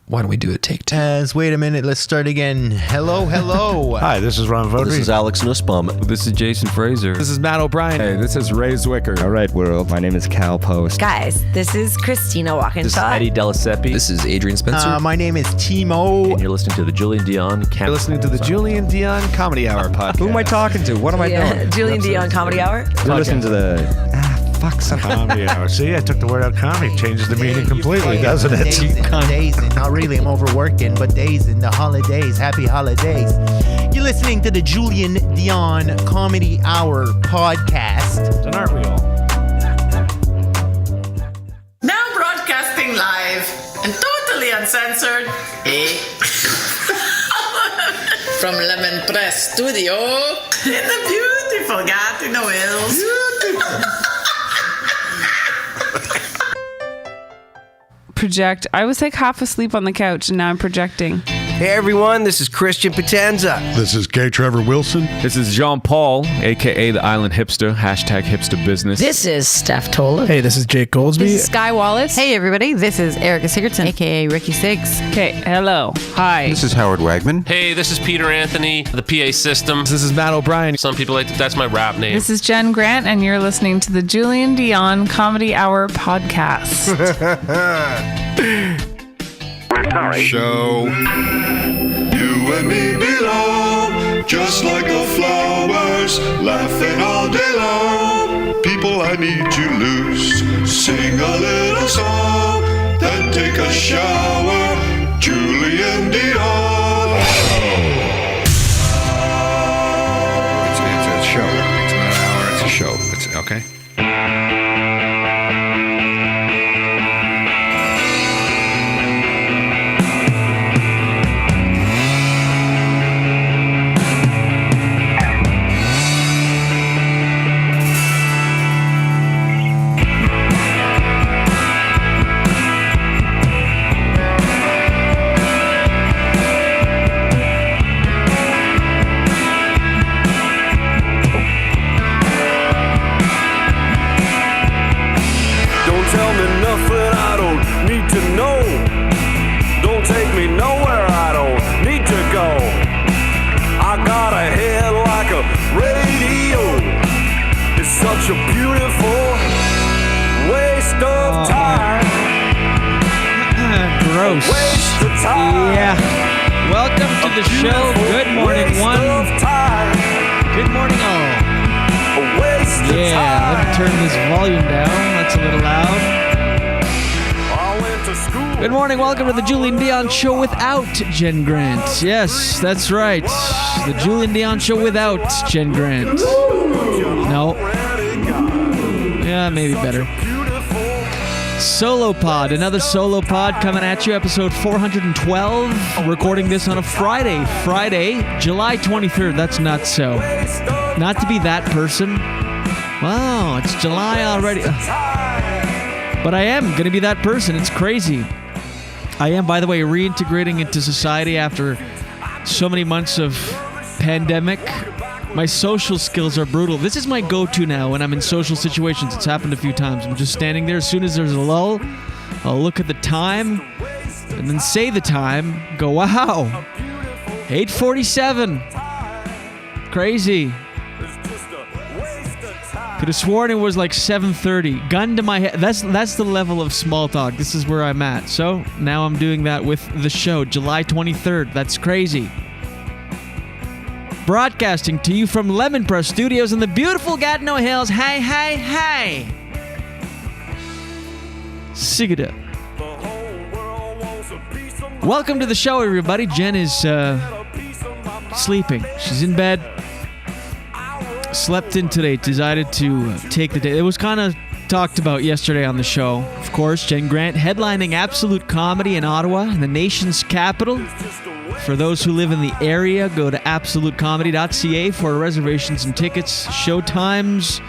Why don't we do a take two? Wait a minute, let's start again. Hello. Hi, this is Ron Vodry. This is Alex Nussbaum. This is Jason Fraser. This is Matt O'Brien. Hey, this is Ray Zwicker. All right, world. My name is Cal Post. Guys, this is Christina Walkinshaw. This is Eddie Delaseppe. This is Adrian Spencer. My name is Timo. And you're listening to the Julien Dionne You're listening to the Julien Dionne Comedy Hour podcast. Who am I talking to? What am I doing? Julien Dionne Comedy Hour. You're listening to the... Comedy Hour. See, I took the word out comedy. Changes the meaning completely, doesn't it? Days and not really, I'm overworking, but days in the holidays. Happy holidays. You're listening to the Julien Dionne Comedy Hour podcast. And aren't we all? Now broadcasting live and totally uncensored, from Lemon Press Studio in the beautiful Gatineau Hills. Project. I was like half asleep on the couch and now I'm projecting. Hey everyone, this is Christian Potenza. This is K. Trevor Wilson. This is Jean Paul, a.k.a. the Island Hipster, hashtag hipster business. This is Steph Tola. Hey, this is Jake Goldsby. This is Sky Wallace. Hey everybody, this is Erica Sigurdsson, aka Ricky Siggs. Okay, hello. Hi. This is Howard Wagman. Hey, this is Peter Anthony, the PA system. This is Matt O'Brien. Some people that's my rap name. This is Jen Grant and you're listening to the Julien Dionne Comedy Hour podcast. Show. You and me belong, just like the flowers, laughing all day long. People, I need you loose. Sing a little song, then take a shower. Julien Dionne. It's a show. It's not an hour. It's a show. It's okay. Such a beautiful waste of time. Gross. Waste of time. Yeah. Welcome to the show. Good morning, one. Good morning, all. Yeah, let me turn this volume down. That's a little loud. Good morning. Welcome to the Julien Dionne Show without Jen Grant. Yes, that's right. The Julien Dionne Show without Jen Grant. No. Yeah, maybe better. Solo pod, another solo pod coming at you, episode 412. Recording this on a Friday, July 23rd. That's not so. Not to be that person. Wow, it's July already. But I am going to be that person. It's crazy. I am, by the way, reintegrating into society after so many months of pandemic. My social skills are brutal. This is my go-to now when I'm in social situations. It's happened a few times. I'm just standing there. As soon as there's a lull, I'll look at the time and then say the time. Go, wow, 8:47. Crazy. Could have sworn it was like 7:30. Gun to my head. That's the level of small talk. This is where I'm at. So now I'm doing that with the show, July 23rd. That's crazy. Broadcasting to you from Lemon Press Studios in the beautiful Gatineau Hills. Hey. Sigurd. Welcome to the show, everybody. Jen is sleeping. She's in bed. Slept in today. Decided to take the day. It was kind of talked about yesterday on the show. Of course, Jen Grant headlining Absolute Comedy in Ottawa, in the nation's capital. For those who live in the area, go to absolutecomedy.ca for reservations and tickets, show times.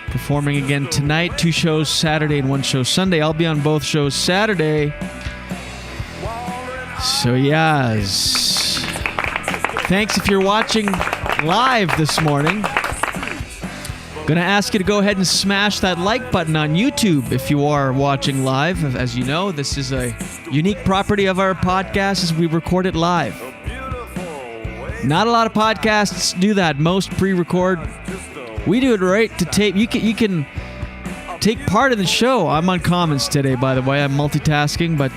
Performing again tonight, 2 shows Saturday and 1 show Sunday. I'll be on both shows Saturday. So, yes. Thanks if you're watching live this morning. Gonna ask you to go ahead and smash that like button on YouTube if you are watching live. As you know, this is a Unique property of our podcast is we record it live. Not a lot of podcasts do that. Most pre-record. We do it right to tape. You can take part in the show. I'm on comments today, by the way. I'm multitasking, but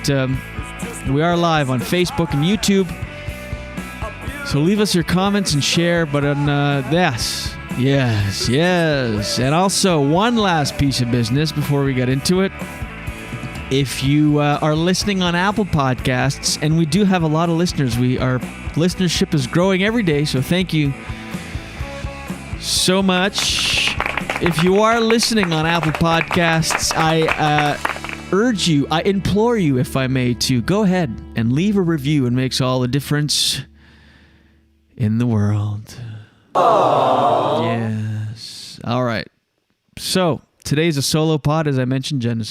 we are live on Facebook and YouTube. So leave us your comments and share. But on yes. And also, one last piece of business before we get into it. If you are listening on Apple Podcasts, and we do have a lot of listeners, our listenership is growing every day, so thank you so much. If you are listening on Apple Podcasts, I implore you, if I may, to go ahead and leave a review. It makes all the difference in the world. Aww. Yes. All right. So today's a solo pod, as I mentioned. Jen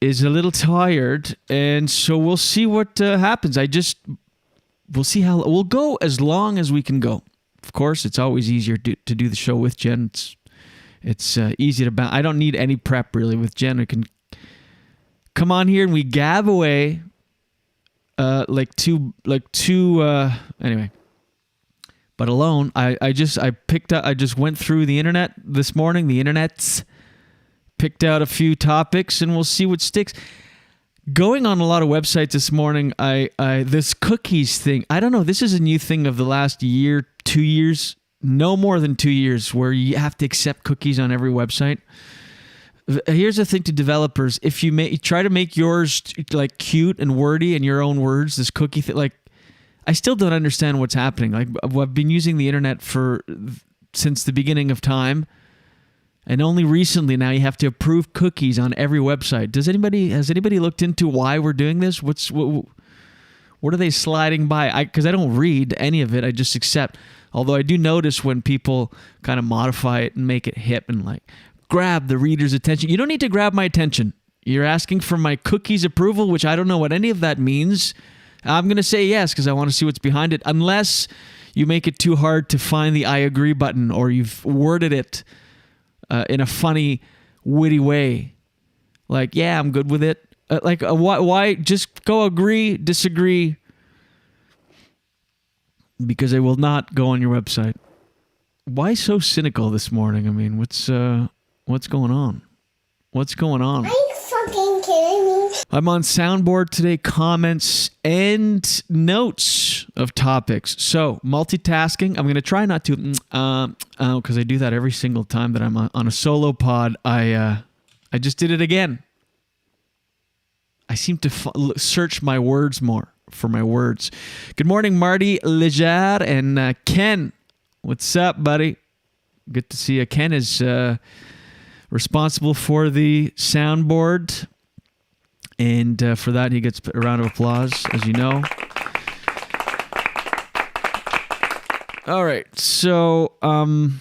is a little tired, and so we'll see what happens. We'll see how we'll go as long as we can go. Of course, it's always easier to do the show with Jen. It's easy to bounce. I don't need any prep really with Jen. I can come on here and we gab away anyway. But alone, I just went through the internet this morning. The internet's picked out a few topics, and we'll see what sticks. Going on a lot of websites this morning, this cookies thing, I don't know, this is a new thing of the last year, 2 years, no more than 2 years, where you have to accept cookies on every website. Here's the thing to developers: if you try to make yours like cute and wordy in your own words, this cookie thing, like, I still don't understand what's happening. Like, I've been using the internet since the beginning of time. And only recently now you have to approve cookies on every website. Has anybody looked into why we're doing this? What are they sliding by? Because I don't read any of it. I just accept. Although I do notice when people kind of modify it and make it hip and like grab the reader's attention. You don't need to grab my attention. You're asking for my cookies approval, which I don't know what any of that means. I'm going to say yes because I want to see what's behind it. Unless you make it too hard to find the I agree button, or you've worded it in a funny, witty way. Like, yeah, I'm good with it. Why just go agree, disagree, because I will not go on your website. Why so cynical this morning? I mean, what's going on? What's going on? Are you fucking kidding me? I'm on soundboard today, comments and notes of topics. So, multitasking. I'm going to try not to, because I do that every single time that I'm on a solo pod. I just did it again. I seem to search my words more for my words. Good morning, Marty Lejar and Ken. What's up, buddy? Good to see you. Ken is responsible for the soundboard, and for that he gets a round of applause, as you know. All right, so we're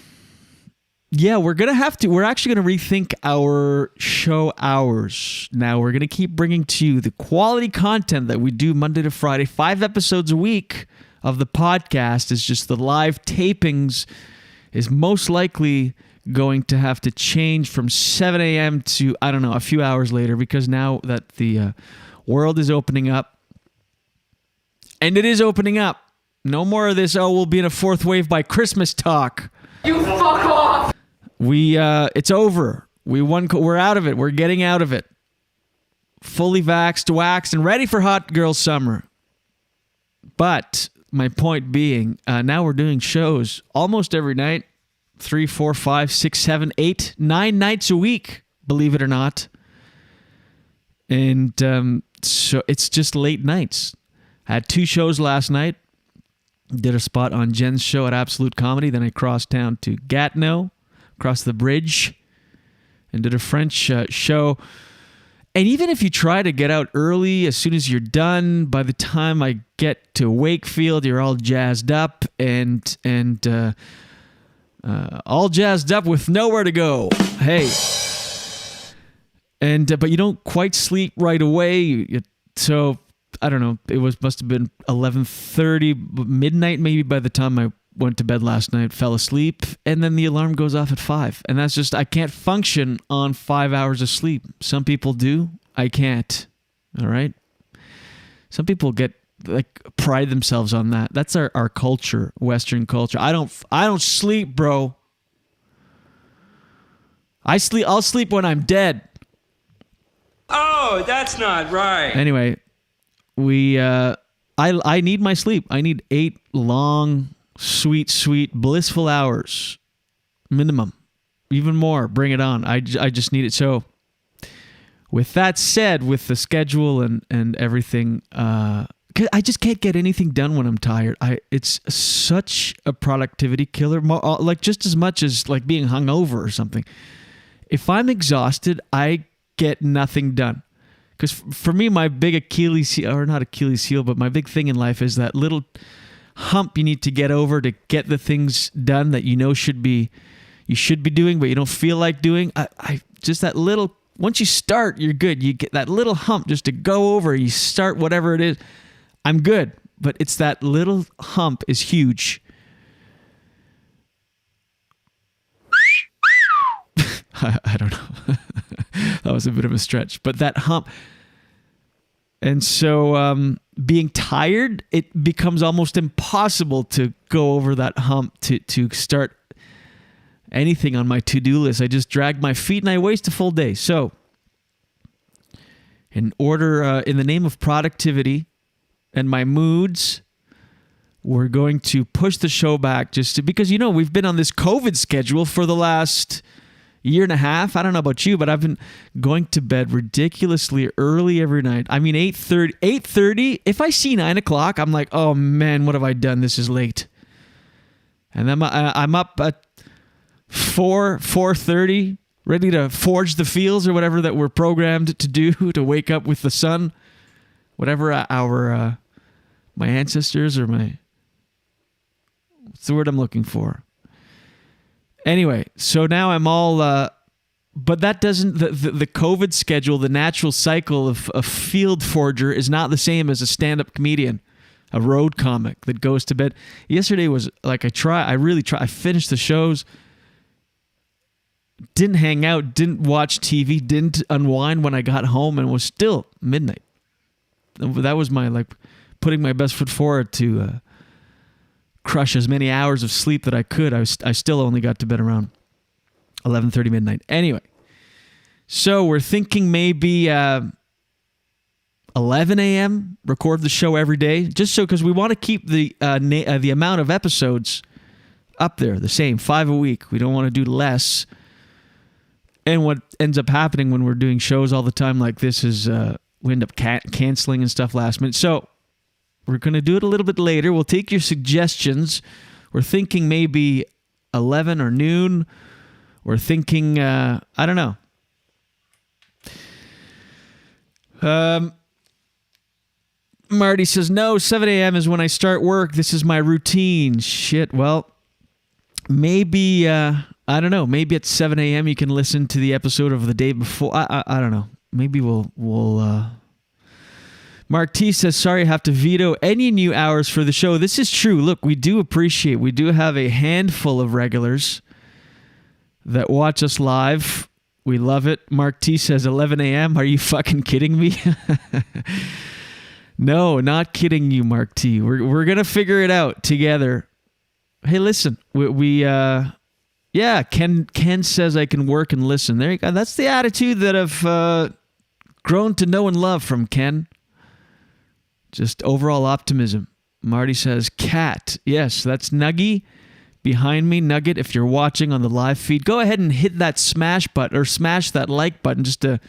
actually gonna rethink our show hours. Now we're gonna keep bringing to you the quality content that we do Monday to Friday, 5 episodes a week of the podcast. Is just the live tapings is most likely going to have to change from 7 a.m. to, I don't know, a few hours later, because now that the world is opening up, and it is opening up, no more of this, we'll be in a fourth wave by Christmas talk. You fuck off! It's over. We're out of it. We're getting out of it. Fully vaxxed, waxed, and ready for hot girl summer. But my point being, now we're doing shows almost every night. 3, 4, 5, 6, 7, 8, 9 nights a week, believe it or not. And so it's just late nights. I had 2 shows last night. Did a spot on Jen's show at Absolute Comedy. Then I crossed town to Gatineau, across the bridge, and did a French show. And even if you try to get out early, as soon as you're done, by the time I get to Wakefield, you're all jazzed up and all jazzed up with nowhere to go. Hey. And but you don't quite sleep right away. So I don't know. It must have been 11:30, midnight maybe by the time I went to bed last night. Fell asleep, and then the alarm goes off at 5. And that's just, I can't function on 5 hours of sleep. Some people do. I can't. All right. Some people pride themselves on that. That's our culture, Western culture. I don't sleep, bro. I'll sleep when I'm dead. Oh, that's not right. Anyway, I need my sleep. I need 8 long, sweet, blissful hours minimum. Even more, bring it on. I just need it. So with that said, with the schedule and everything, I just can't get anything done when I'm tired. It's such a productivity killer, like just as much as like being hungover or something. If I'm exhausted, I get nothing done. Because for me, my big Achilles heel, or not Achilles heel, but my big thing in life is that little hump you need to get over to get the things done that you know you should be doing, but you don't feel like doing. I just that little, once you start, you're good. You get that little hump just to go over. You start whatever it is. I'm good, but it's that little hump is huge. I don't know. That was a bit of a stretch, but that hump. And so being tired, it becomes almost impossible to go over that hump to start anything on my to-do list. I just drag my feet and I waste a full day. So in the name of productivity and my moods, we're going to push the show back because, we've been on this COVID schedule for the last year and a half. I don't know about you, but I've been going to bed ridiculously early every night. I mean, 8:30. If I see 9 o'clock, I'm like, oh man, what have I done? This is late. And then I'm up at 4:30, ready to forge the fields or whatever that we're programmed to do, to wake up with the sun, whatever my ancestors or what's the word I'm looking for? Anyway, so now I'm all, but that doesn't, the COVID schedule, the natural cycle of a field forger is not the same as a stand-up comedian, a road comic that goes to bed. Yesterday was like, I finished the shows, didn't hang out, didn't watch TV, didn't unwind when I got home, and it was still midnight. That was my, putting my best foot forward to crush as many hours of sleep that I could. I still only got to bed around 11:30 midnight. Anyway, so we're thinking maybe 11 a.m. record the show every day, just so because we want to keep the amount of episodes up there the same, 5 a week. We don't want to do less. And what ends up happening when we're doing shows all the time like this is we end up canceling and stuff last minute. So we're going to do it a little bit later. We'll take your suggestions. We're thinking maybe 11 or noon. We're thinking, I don't know. Marty says, no, 7 a.m. is when I start work. This is my routine. Shit, well, maybe, I don't know. Maybe at 7 a.m. you can listen to the episode of the day before. I don't know. Maybe we'll Mark T says, sorry, I have to veto any new hours for the show. This is true. Look, we do have a handful of regulars that watch us live. We love it. Mark T says 11 a.m. Are you fucking kidding me? No, not kidding you, Mark T. We're going to figure it out together. Hey, listen, Ken says I can work and listen. There you go. That's the attitude that I've grown to know and love from Ken. Just overall optimism. Marty says, cat. Yes, that's Nuggy behind me. Nugget, if you're watching on the live feed, go ahead and hit that smash button or smash that like button just to,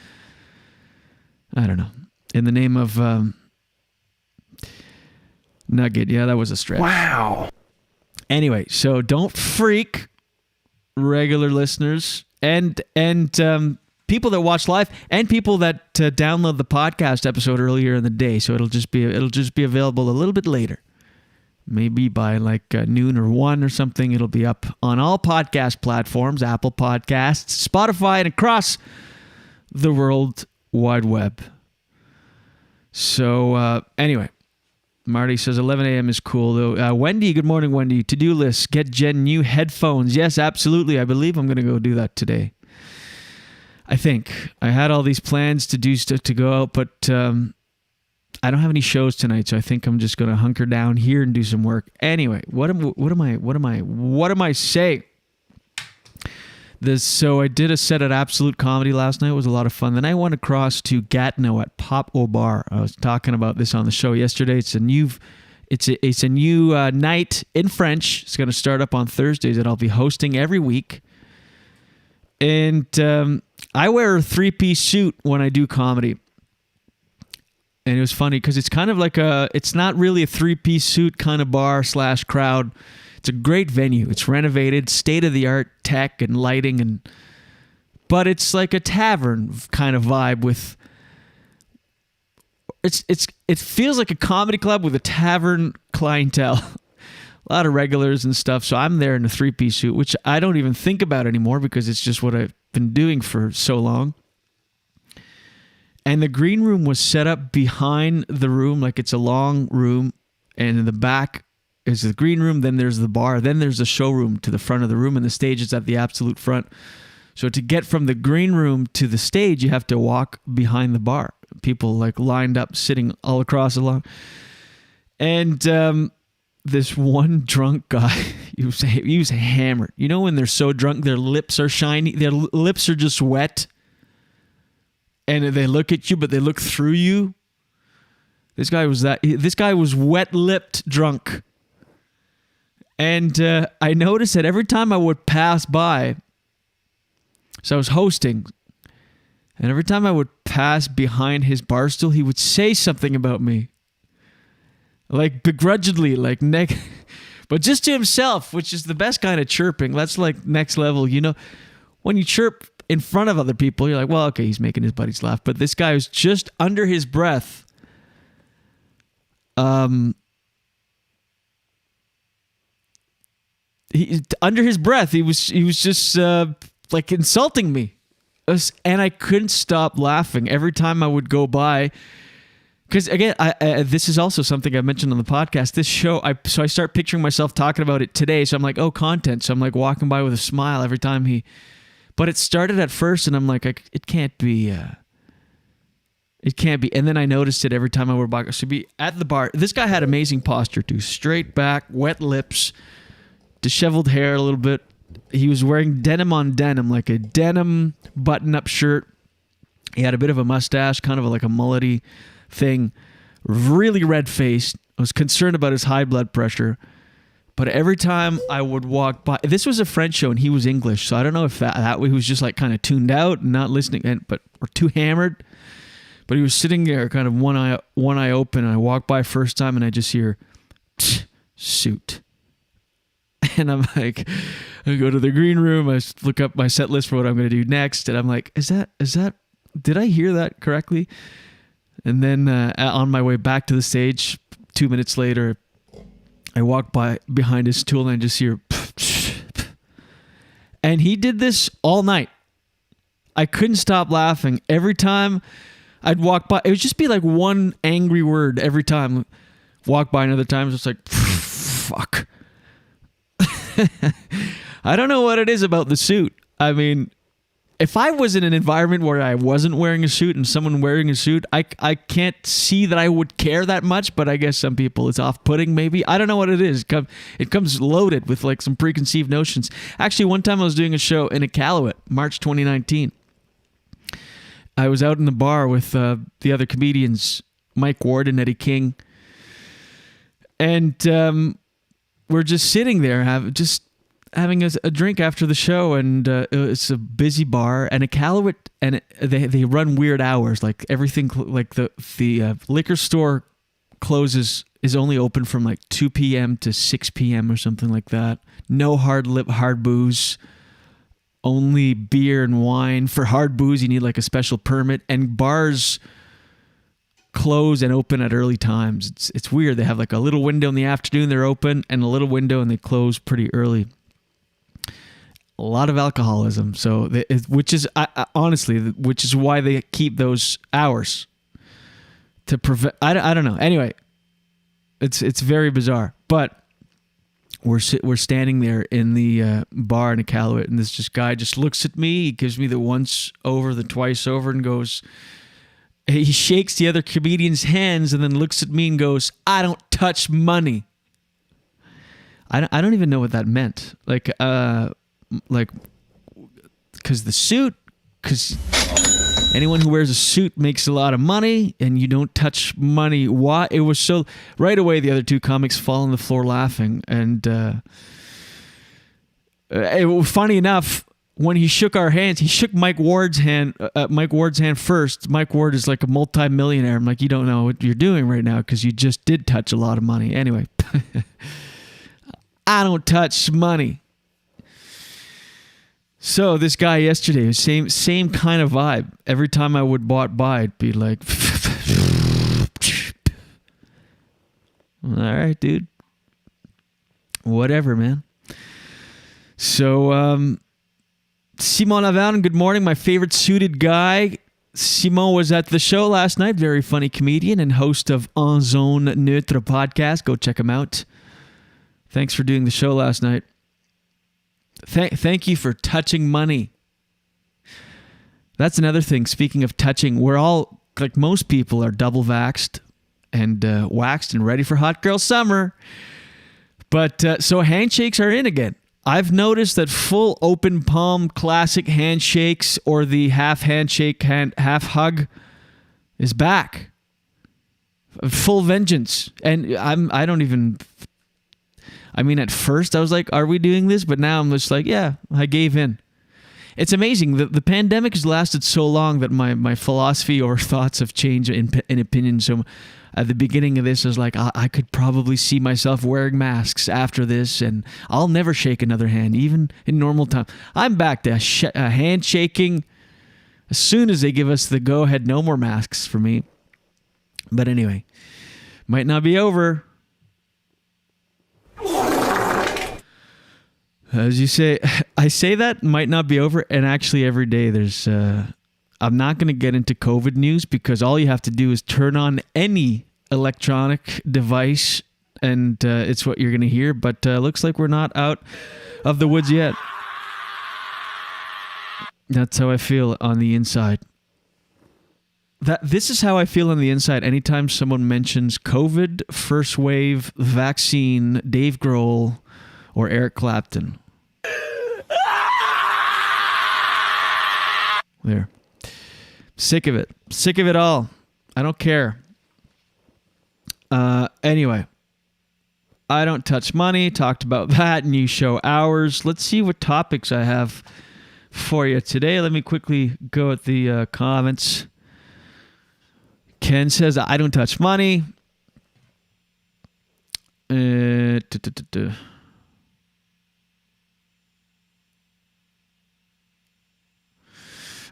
I don't know, in the name of Nugget. Yeah, that was a stretch. Wow. Anyway, so don't freak, regular listeners and people that watch live and people that download the podcast episode earlier in the day. So it'll just be available a little bit later. Maybe by noon or 1 or something, it'll be up on all podcast platforms, Apple Podcasts, Spotify, and across the World Wide Web. So anyway, Marty says 11 a.m. is cool, though. Wendy, good morning, Wendy. To-do list, get Jen new headphones. Yes, absolutely. I believe I'm going to go do that today. I think I had all these plans to do stuff to go out, but I don't have any shows tonight, so I think I'm just gonna hunker down here and do some work. Anyway, what am I saying? So I did a set at Absolute Comedy last night. It was a lot of fun. Then I went across to Gatineau at Pop Au Bar. I was talking about this on the show yesterday. It's a new night in French. It's going to start up on Thursdays that I'll be hosting every week. And I wear a 3-piece suit when I do comedy. And it was funny because it's kind of like it's not really a 3-piece suit kind of bar / crowd. It's a great venue. It's renovated, state-of-the-art tech and lighting, but it's like a tavern kind of vibe with. It feels like a comedy club with a tavern clientele, a lot of regulars and stuff. So I'm there in a 3-piece suit, which I don't even think about anymore because it's just what I've been doing for so long. And the green room was set up behind the room, like it's a long room, and in the back is the green room, then there's the bar, then there's the showroom to the front of the room, and the stage is at the absolute front. So to get from the green room to the stage, you have to walk behind the bar. People like lined up, sitting all across the lawn. And this one drunk guy, he was hammered. You know when they're so drunk, their lips are shiny, their lips are just wet, and they look at you, but they look through you. This guy was wet-lipped drunk. And I noticed that every time I would pass by, so I was hosting, and every time I would pass behind his bar stool, he would say something about me. Like begrudgingly, but just to himself, which is the best kind of chirping. That's like next level, you know. When you chirp in front of other people, you're like, well, okay, he's making his buddies laugh. But this guy was just under his breath. Under his breath, he was just like insulting me, and I couldn't stop laughing every time I would go by. Because again, this is also something I mentioned on the podcast. This show, so I start picturing myself talking about it today. So I'm like, oh, content. So I'm like walking by with a smile every time But it started at first, and I'm like, it can't be. It can't be. And then I noticed it every time I would by. So be at the bar. This guy had amazing posture too. Straight back, wet lips, disheveled hair a little bit. He was wearing denim on denim, like a denim button-up shirt. He had a bit of a mustache, kind of like a mullety thing. Really red-faced. I was concerned about his high blood pressure. But every time I would walk by, this was a French show and he was English, so I don't know if that way he was just like kind of tuned out and not listening, or too hammered. But he was sitting there, kind of one eye open, and I walked by first time, and I just hear suit, and I'm like, I go to the green room, I look up my set list for what I'm going to do next, and I'm like, is that? Did I hear that correctly? And then on my way back to the stage, 2 minutes later, I walk by behind his stool and I just hear, and he did this all night. I couldn't stop laughing. Every time I'd walk by, it would just be like one angry word every time. Walk by another time, it's like, fuck. I don't know what it is about the suit. I mean, if I was in an environment where I wasn't wearing a suit and someone wearing a suit, I can't see that I would care that much, but I guess some people, it's off-putting maybe. I don't know what it is. It comes loaded with like some preconceived notions. Actually, one time I was doing a show in Iqaluit, March 2019. I was out in the bar with the other comedians, Mike Ward and Eddie King. And we're just sitting there, having a drink after the show, and it's a busy bar, and Iqaluit, and they run weird hours, like everything, like the liquor store is only open from like 2 p.m. to 6 p.m. or something like that. No hard booze, only beer and wine. For hard booze, you need like a special permit, and bars close and open at early times. It's weird. They have like a little window in the afternoon, they're open, and a little window, and they close pretty early. A lot of alcoholism, so which is why they keep those hours to prevent. I don't know. Anyway, it's very bizarre. But we're standing there in the bar in Iqaluit, and this guy just looks at me. He gives me the once over, the twice over, and goes. He shakes the other comedian's hands and then looks at me and goes, "I don't touch money." I don't even know what that meant. Like, because the suit, because anyone who wears a suit makes a lot of money, and you don't touch money. Why? It was so right away. The other two comics fall on the floor laughing, and it was funny enough. When he shook our hands, he shook Mike Ward's hand. Mike Ward's hand first. Mike Ward is like a multi-millionaire. I'm like, you don't know what you're doing right now because you just did touch a lot of money. Anyway, I don't touch money. So this guy yesterday, same kind of vibe. Every time I would walk by, it'd be like, all right, dude. Whatever, man. So, Simon Laverne, good morning. My favorite suited guy. Simon was at the show last night. Very funny comedian and host of En Zone Neutre podcast. Go check him out. Thanks for doing the show last night. Thank you for touching money. That's another thing. Speaking of touching, we're all, like most people, are double vaxxed and waxed and ready for hot girl summer. But so handshakes are in again. I've noticed that full open palm classic handshakes or the half handshake, half hug is back. Full vengeance. And I mean, at first I was like, are we doing this? But now I'm just like, yeah, I gave in. It's amazing. The pandemic has lasted so long that my philosophy or thoughts have changed in opinion. So at the beginning of this, I was like, I could probably see myself wearing masks after this, and I'll never shake another hand, even in normal time. I'm back to handshaking as soon as they give us the go-ahead. No more masks for me. But anyway, might not be over. As you say, I say that might not be over, and actually every day there's... I'm not going to get into COVID news because all you have to do is turn on any electronic device and it's what you're going to hear. But looks like we're not out of the woods yet. That's how I feel on the inside. This is how I feel on the inside anytime someone mentions COVID, first wave, vaccine, Dave Grohl, or Eric Clapton. There. Sick of it. Sick of it all. I don't care. Anyway. I don't touch money. Talked about that. New show hours. Let's see what topics I have for you today. Let me quickly go at the comments. Ken says, I don't touch money.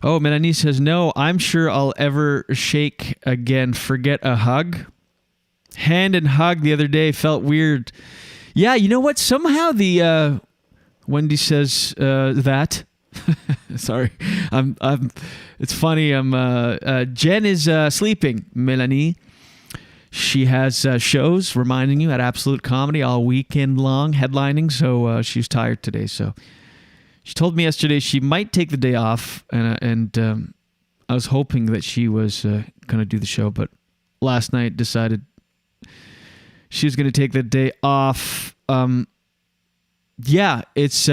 Oh, Melanie says, no, I'm sure I'll ever shake again. Forget a hug. Hand and hug the other day felt weird. Yeah, you know what? Somehow the Wendy says that. Sorry, it's funny. Jen is sleeping. Melanie, she has shows reminding you at Absolute Comedy all weekend long, headlining. So she's tired today. So. She told me yesterday she might take the day off, and I was hoping that she was going to do the show, but last night decided she was going to take the day off. Yeah, it's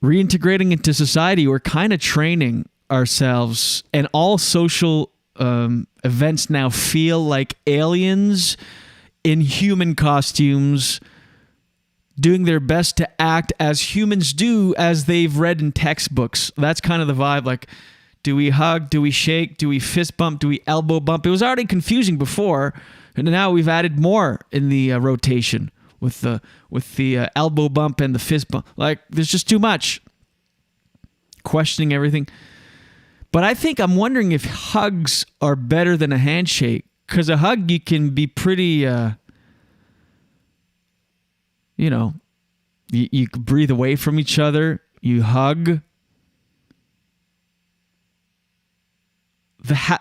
reintegrating into society. We're kind of training ourselves, and all social events now feel like aliens in human costumes doing their best to act as humans do, as they've read in textbooks. That's kind of the vibe. Like, do we hug? Do we shake? Do we fist bump? Do we elbow bump? It was already confusing before, and now we've added more in the rotation with the elbow bump and the fist bump. Like, there's just too much. Questioning everything. But I'm wondering if hugs are better than a handshake, because a hug you can be pretty... you breathe away from each other. You hug.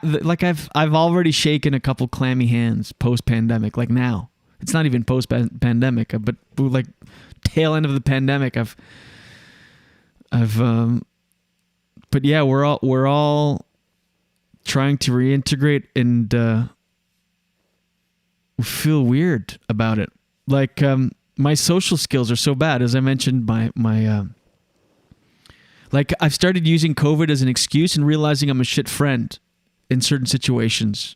Like I've already shaken a couple clammy hands post-pandemic. Like now, It's not even post-pandemic, but like tail end of the pandemic. But yeah, we're all trying to reintegrate, and we feel weird about it. Like my social skills are so bad, as I mentioned. Like I've started using COVID as an excuse and realizing I'm a shit friend in certain situations.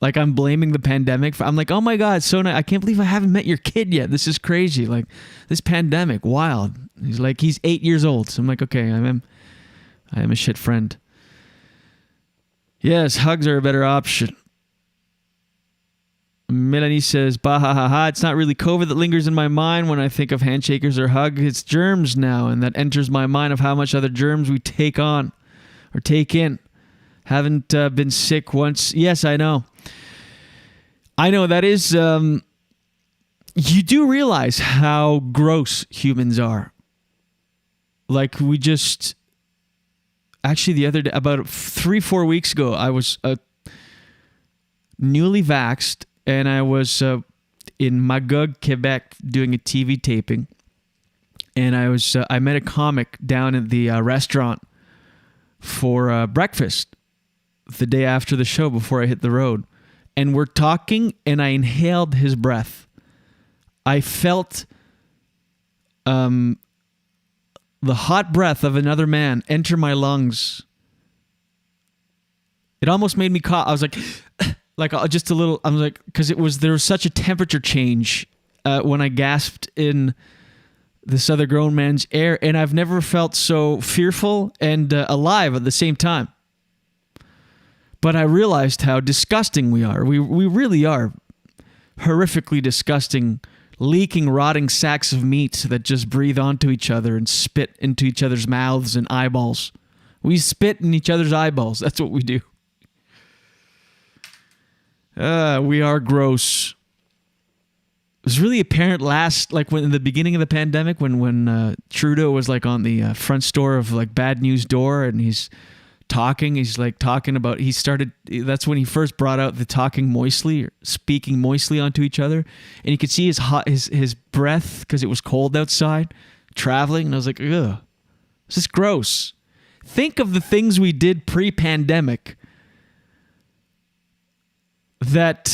Like I'm blaming the pandemic. I'm like, oh my God, so nice. I can't believe I haven't met your kid yet. This is crazy. Like this pandemic, wild. He's 8 years old. So I'm like, okay, I am a shit friend. Yes, hugs are a better option. Melanie says, bah ha ha ha, it's not really COVID that lingers in my mind when I think of handshakers or hug. It's germs now, and that enters my mind of how much other germs we take on or take in. Haven't been sick once. Yes, I know. I know, that is... you do realize how gross humans are. Like, we just... Actually, the other day, about 3-4 weeks ago, I was newly vaxxed, and I was in Magog, Quebec, doing a TV taping. And I met a comic down at the restaurant for breakfast the day after the show before I hit the road. And we're talking, and I inhaled his breath. I felt the hot breath of another man enter my lungs. It almost made me cough. I was like just a little. I'm like, because there was such a temperature change when I gasped in this other grown man's air, and I've never felt so fearful and alive at the same time. But I realized how disgusting we are. We really are horrifically disgusting, leaking, rotting sacks of meat that just breathe onto each other and spit into each other's mouths and eyeballs. We spit in each other's eyeballs. That's what we do. We are gross. It was really apparent when in the beginning of the pandemic, when Trudeau was like on the front store of like Bad News Door, and he's talking about, that's when he first brought out the talking moistly, or speaking moistly onto each other, and you could see his breath because it was cold outside, traveling, and I was like, ugh, this is gross. Think of the things we did pre-pandemic that,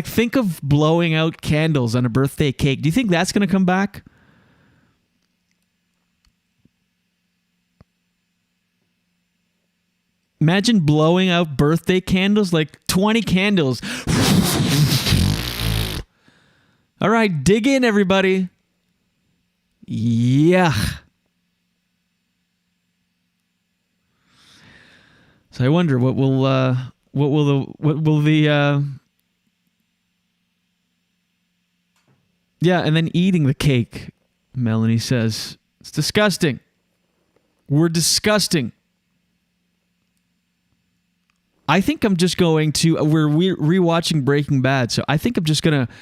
think of blowing out candles on a birthday cake. Do you think that's going to come back? Imagine blowing out birthday candles, like 20 candles. All right, dig in, everybody. Yeah. So I wonder what will the yeah, and then eating the cake, Melanie says. It's disgusting. We're disgusting. I think I'm just going to... We're rewatching Breaking Bad, so I think I'm just going to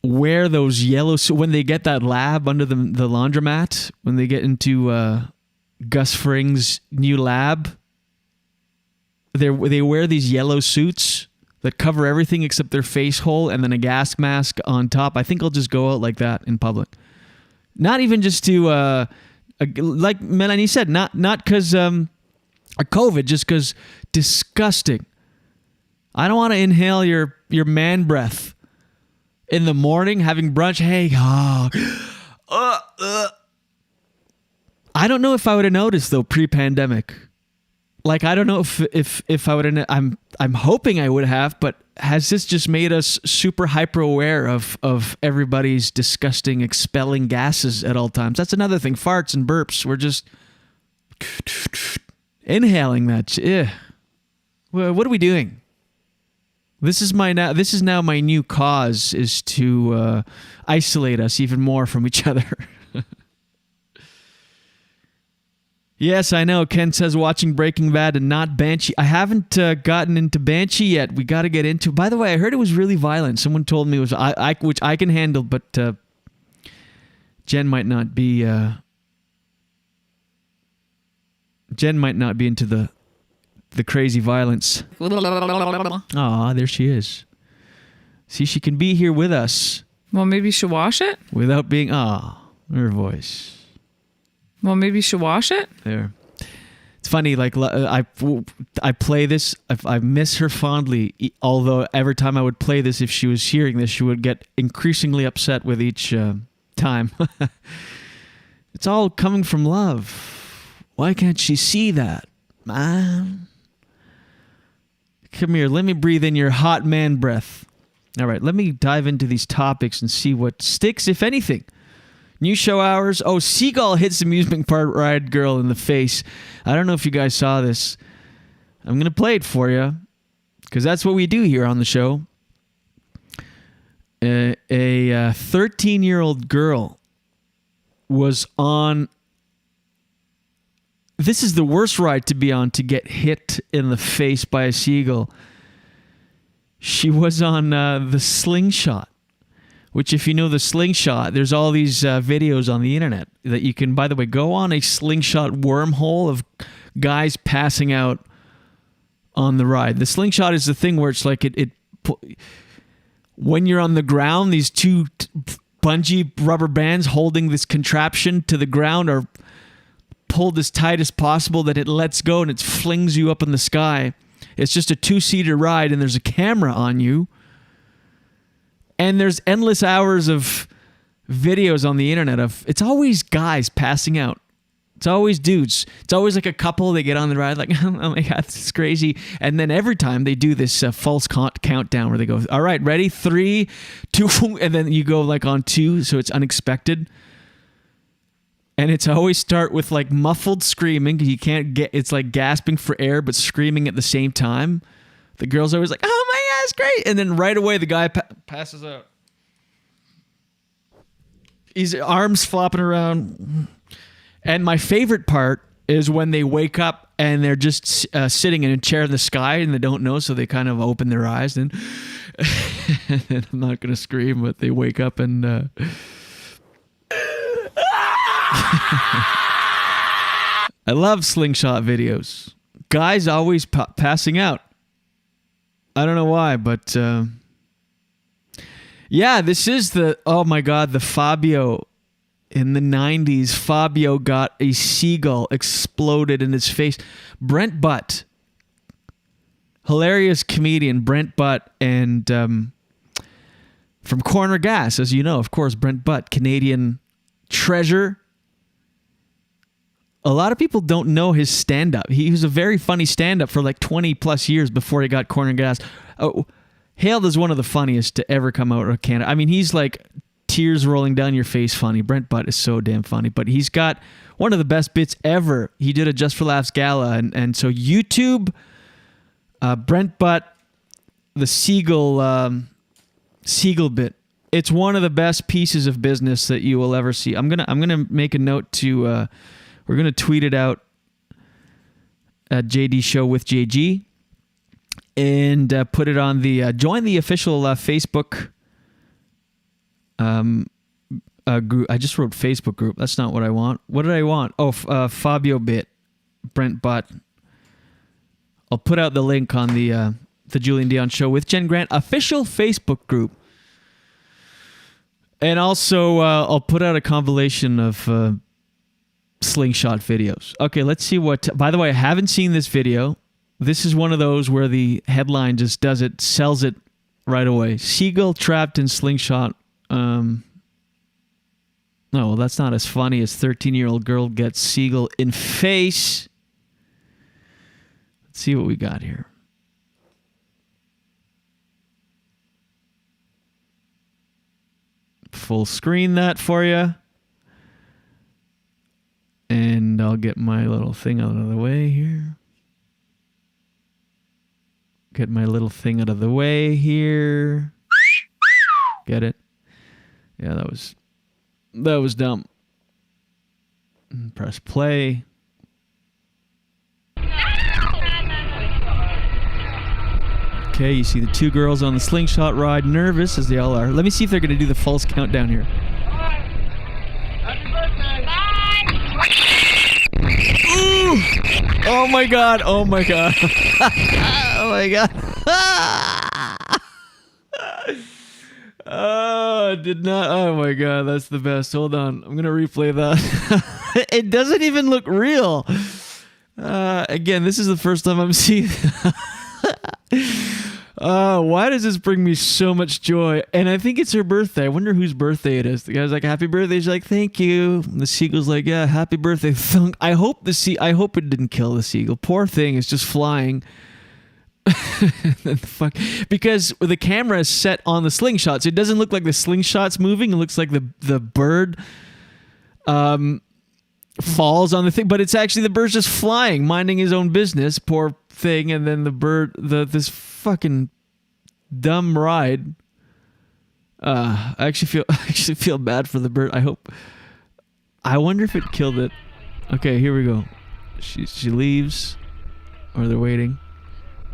wear those yellow... So when they get that lab under the laundromat, when they get into Gus Fring's new lab, they wear these yellow suits that cover everything except their face hole, and then a gas mask on top. I think I'll just go out like that in public. Not even just to... like Melanie said, not because... COVID, just because disgusting. I don't want to inhale your man breath in the morning having brunch. Hey, I don't know if I would have noticed though pre-pandemic. Like I don't know if I would have. I'm hoping I would have, but has this just made us super hyper aware of everybody's disgusting expelling gases at all times? That's another thing. Farts and burps. We're just inhaling that. What are we doing? This is now my new cause, is to isolate us even more from each other. Yes, I know. Ken says watching Breaking Bad and not Banshee. I haven't gotten into Banshee yet. We got to get into. By the way, I heard it was really violent. Someone told me it was which I can handle, but Jen might not be. Jen might not be into the the crazy violence. Aw, there she is. See, she can be here with us. Well, maybe you should wash it. Without being... her voice. Well, maybe you should wash it. There. It's funny, like, I play this, I miss her fondly, although every time I would play this, if she was hearing this, she would get increasingly upset with each time. It's all coming from love. Why can't she see that, man? Come here, let me breathe in your hot man breath. All right, let me dive into these topics and see what sticks, if anything. New show hours. Oh, Seagull hits amusement park ride girl in the face. I don't know if you guys saw this. I'm going to play it for you because that's what we do here on the show. A 13-year-old girl was on... This is the worst ride to be on, to get hit in the face by a seagull. She was on the Slingshot. Which, if you know the Slingshot, there's all these videos on the internet that you can, by the way, go on a Slingshot wormhole of guys passing out on the ride. The Slingshot is the thing where it's like when you're on the ground, these two bungee rubber bands holding this contraption to the ground are pulled as tight as possible that it lets go and it flings you up in the sky. It's just a 2-seater ride and there's a camera on you. And there's endless hours of videos on the internet of, it's always guys passing out. It's always dudes. It's always like a couple, they get on the ride like, oh my God, this is crazy. And then every time they do this false countdown where they go, all right, ready? 3, 2, and then you go like on 2, so it's unexpected. And it's always start with like muffled screaming because you can't get, it's like gasping for air but screaming at the same time. The girl's always like, oh my God, it's great. And then right away, the guy passes out. His arms flopping around. And my favorite part is when they wake up and they're just sitting in a chair in the sky and they don't know, so they kind of open their eyes. And I'm not going to scream, but they wake up and... I love Slingshot videos. Guys always passing out. I don't know why, but yeah, this is the, oh my God, the Fabio in the 90s. Fabio got a seagull exploded in his face. Brent Butt, hilarious comedian Brent Butt, and from Corner Gas, as you know, of course, Brent Butt, Canadian treasure. A lot of people don't know his stand-up. He was a very funny stand-up for like 20 plus years before he got Corner Gas. Oh, hailed as one of the funniest to ever come out of Canada. I mean, he's like tears rolling down your face funny. Brent Butt is so damn funny. But he's got one of the best bits ever. He did a Just for Laughs gala. And so YouTube, Brent Butt, the Seagull bit. It's one of the best pieces of business that you will ever see. I'm gonna make a note to... we're going to tweet it out at JD Show with JG and put it on the... join the official Facebook group. I just wrote Facebook group. That's not what I want. What did I want? Oh, Fabio Bit, Brent Butt. I'll put out the link on the Julien Dionne Show with Jen Grant official Facebook group. And also, I'll put out a compilation of... Slingshot videos. Okay, let's see what... By the way, I haven't seen this video. This is one of those where the headline just does it, sells it right away. Seagull trapped in Slingshot. No, well, that's not as funny as 13-year-old girl gets seagull in face. Let's see what we got here. Full screen that for you. And I'll get my little thing out of the way here. Get my little thing out of the way here. Get it? Yeah, that was dumb. Press play. Okay, you see the two girls on the Slingshot ride, nervous as they all are. Let me see if they're going to do the false countdown here. Oh my god. Oh my god. Oh my god. Oh, did not. Oh my god, that's the best. Hold on. I'm going to replay that. It doesn't even look real. Again, this is the first time I'm seeing why does this bring me so much joy? And I think it's her birthday. I wonder whose birthday it is. The guy's like, happy birthday. She's like, thank you. And the seagull's like, yeah, happy birthday. Thunk. I hope it didn't kill the seagull. Poor thing is just flying. Fuck. Because the camera is set on the slingshot, so it doesn't look like the slingshot's moving. It looks like the bird falls on the thing, but it's actually the bird's just flying, minding his own business. Poor thing. And then the bird, this fucking dumb ride. I actually feel bad for the bird. I wonder if it killed it. Okay, here we go. She leaves, or they're waiting.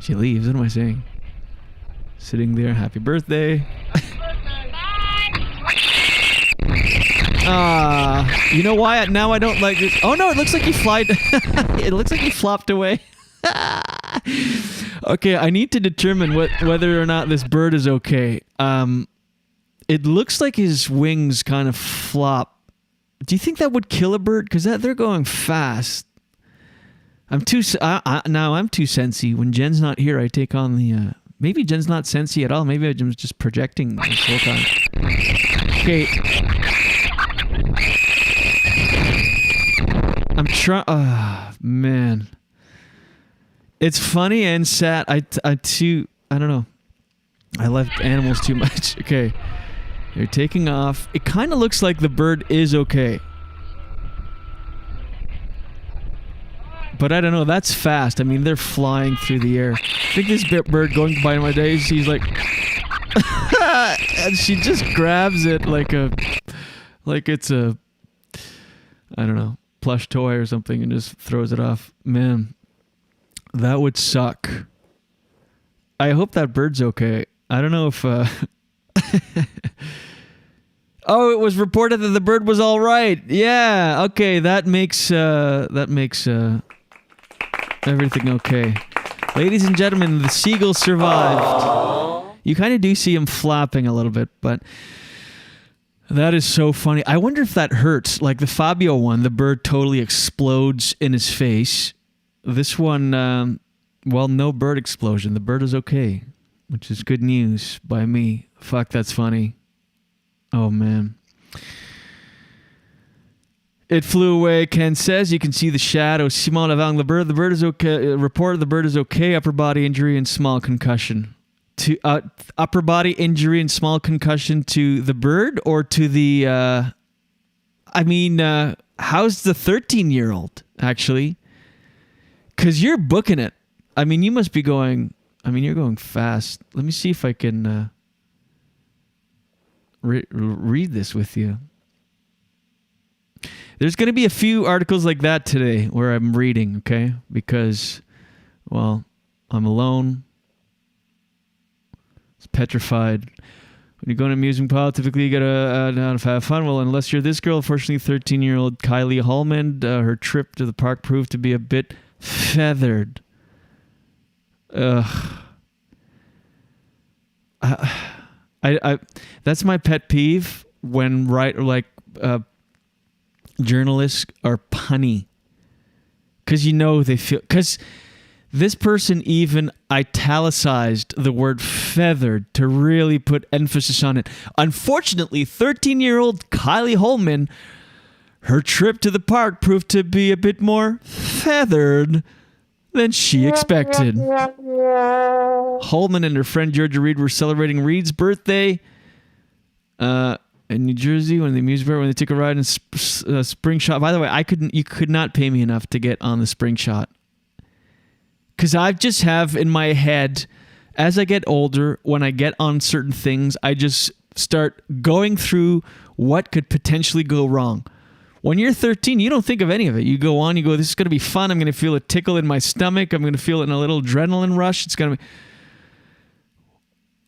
She leaves. What am I saying? Sitting there. Happy birthday. You know why? Now I don't like this. Oh no! It looks like he flied. It looks like he flopped away. Okay, I need to determine whether or not this bird is okay. It looks like his wings kind of flop. Do you think that would kill a bird? Because they're going fast. I'm too sensy. When Jen's not here, I take on the. Maybe Jen's not sensy at all. Maybe I'm just projecting this whole time. Okay. I'm trying. Oh man, it's funny and sad. I don't know. I left animals too much. Okay, they're taking off. It kind of looks like the bird is okay. But I don't know, that's fast. I mean, they're flying through the air. I think this bird going by my days, she's like... and she just grabs it like it's a... I don't know, plush toy or something and just throws it off. Man, that would suck. I hope that bird's okay. I don't know if... Oh, it was reported that the bird was all right. Yeah, okay, that makes everything okay. Ladies and gentlemen, the seagull survived. Aww. You kind of do see him flapping a little bit, but that is so funny. I wonder if that hurts. Like the Fabio one, the bird totally explodes in his face. This one, well, no bird explosion. The bird is okay, which is good news by me. Fuck, that's funny. Oh, man. It flew away, Ken says. You can see the shadow. Simon avant the bird. The bird is okay. Reported the bird is okay. Upper body injury and small concussion. To upper body injury and small concussion to the bird or to the... how's the 13-year-old, actually? Because you're booking it. I mean, you must be going... I mean, you're going fast. Let me see if I can... read this with you. There's going to be a few articles like that today where I'm reading, okay? Because, well, I'm alone. It's petrified. When you go to an amusement park, typically you gotta have fun. Well, unless you're this girl, unfortunately, 13-year-old Kylie Holman, her trip to the park proved to be a bit feathered. Ugh. I that's my pet peeve when journalists are punny, because they feel, because this person even italicized the word feathered to really put emphasis on it. Unfortunately, 13-year-old Kylie Holman, her trip to the park proved to be a bit more feathered than she expected. Holman and her friend Georgia Reed were celebrating Reed's birthday in New Jersey when they took a ride in Spring Shot. By the way, you could not pay me enough to get on the Spring Shot, because I just have in my head, as I get older, when I get on certain things, I just start going through what could potentially go wrong. When you're 13, you don't think of any of it. You go on, you go, this is going to be fun. I'm going to feel a tickle in my stomach. I'm going to feel it in a little adrenaline rush. It's going to be...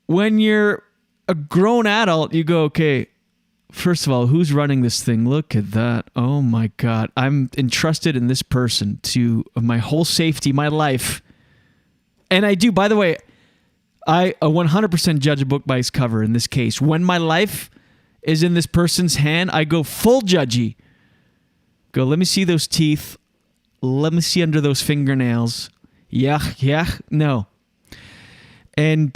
When you're a grown adult, you go, okay, First of all, who's running this thing? Look at that. Oh my God. I'm entrusted in this person to my whole safety, my life. And I do, by the way, I 100% judge a book by its cover in this case. When my life is in this person's hand, I go full judgy. Go, let me see those teeth. Let me see under those fingernails. Yeah, no. And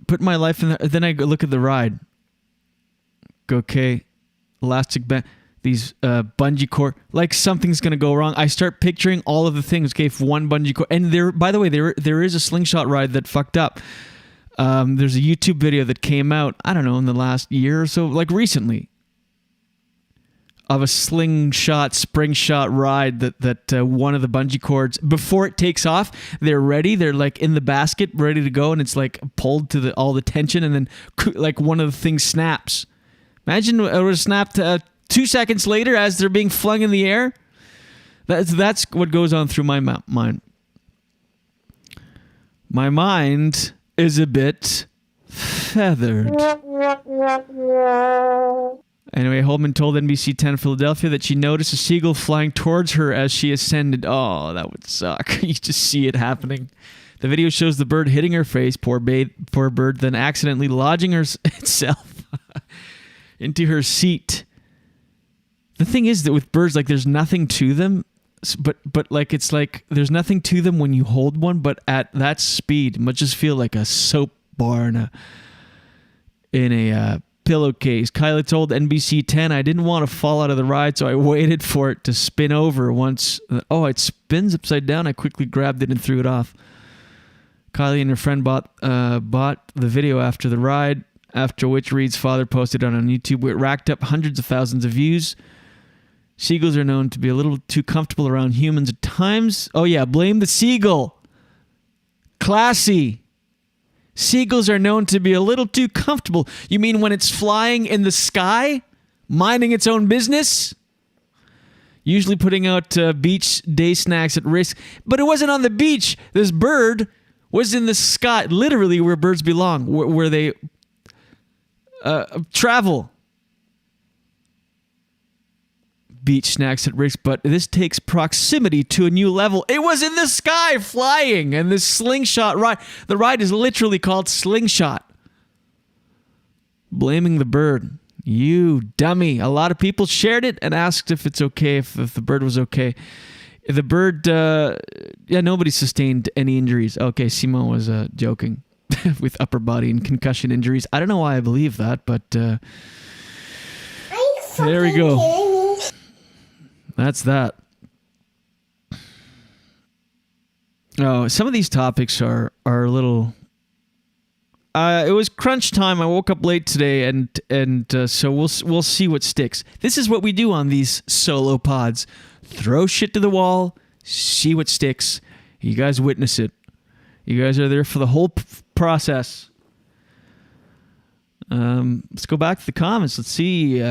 put my life in there. Then I go look at the ride. Go, okay, elastic band, these bungee cord, like something's gonna go wrong. I start picturing all of the things. Okay, if one bungee cord, and there, by the way, there is a slingshot ride that fucked up. There's a YouTube video that came out, I don't know, in the last year or so, like recently, of a slingshot, spring shot ride that one of the bungee cords, before it takes off, they're ready. They're like in the basket, ready to go, and it's like pulled to all the tension, and then like one of the things snaps. Imagine it was snapped 2 seconds later as they're being flung in the air. That's what goes on through my mind. My mind is a bit feathered. Anyway, Holman told NBC 10 Philadelphia that she noticed a seagull flying towards her as she ascended. Oh, that would suck. You just see it happening. The video shows the bird hitting her face, poor bird, then accidentally lodging itself into her seat. The thing is that with birds, like, there's nothing to them, but like, it's like there's nothing to them when you hold one, but at that speed, it must just feel like a soap bar in a pillowcase. Kyla told NBC 10, I didn't want to fall out of the ride, so I waited for it to spin over once. Oh, it spins upside down. I quickly grabbed it and threw it off. Kylie and her friend bought the video after the ride, after which Reed's father posted it on YouTube. It racked up hundreds of thousands of views. Seagulls are known to be a little too comfortable around humans at times. Oh yeah, blame the seagull. Classy. Seagulls are known to be a little too comfortable. You mean when it's flying in the sky, minding its own business? Usually putting out beach day snacks at risk. But it wasn't on the beach. This bird was in the sky, literally where birds belong, where they travel. Beach snacks at risk, but this takes proximity to a new level. It was in the sky flying, and this slingshot ride. The ride is literally called Slingshot. Blaming the bird. You dummy. A lot of people shared it and asked if it's okay, if the bird was okay. The bird, nobody sustained any injuries. Okay, Simon was joking with upper body and concussion injuries. I don't know why I believe that, but there we go. That's that. Oh, some of these topics are a little. It was crunch time. I woke up late today, and so we'll see what sticks. This is what we do on these solo pods: throw shit to the wall, see what sticks. You guys witness it. You guys are there for the whole process. Let's go back to the comments. Let's see.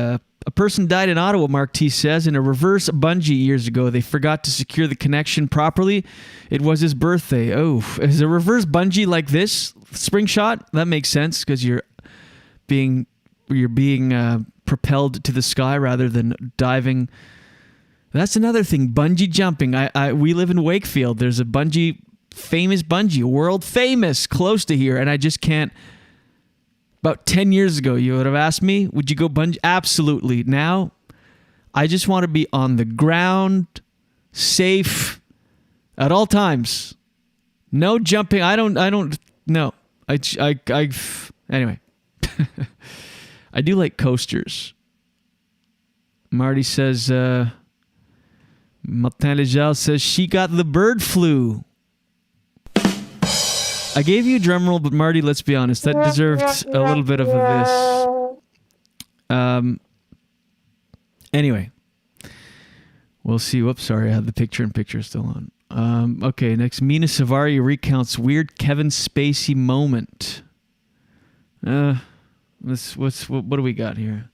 A person died in Ottawa, Mark T says, in a reverse bungee years ago. They forgot to secure the connection properly. It was his birthday. Oh, is a reverse bungee like this? Spring shot? That makes sense because you're being propelled to the sky rather than diving. That's another thing. Bungee jumping. We live in Wakefield. There's a famous bungee, world famous, close to here, and I just can't. About 10 years ago, you would have asked me, would you go bungee? Absolutely. Now, I just want to be on the ground, safe, at all times. No jumping. No. Anyway. I do like coasters. Marty says, Martin Lejal says, she got the bird flu. I gave you a drum roll, but Marty, let's be honest, that deserved a little bit of this. Anyway, we'll see. Whoops, sorry, I had the picture still on. Okay, next, Mena Suvari recounts weird Kevin Spacey moment. What do we got here?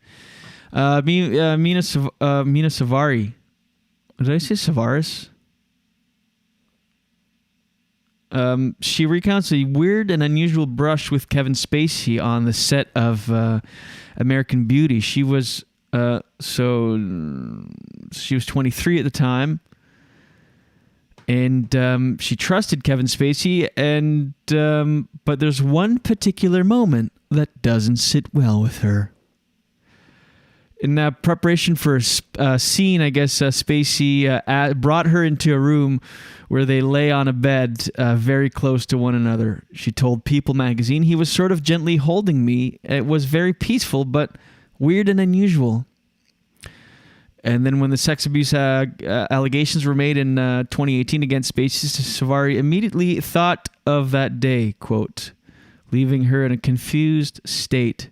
Mena Suvari. Did I say Savaris? She recounts a weird and unusual brush with Kevin Spacey on the set of American Beauty. She was 23 at the time, and she trusted Kevin Spacey. And but there's one particular moment that doesn't sit well with her. In preparation for a scene, I guess Spacey brought her into a room where they lay on a bed very close to one another. She told People magazine, "He was sort of gently holding me. It was very peaceful, but weird and unusual." And then when the sex abuse allegations were made in 2018 against Spacey, Suvari immediately thought of that day, quote, leaving her in a confused state.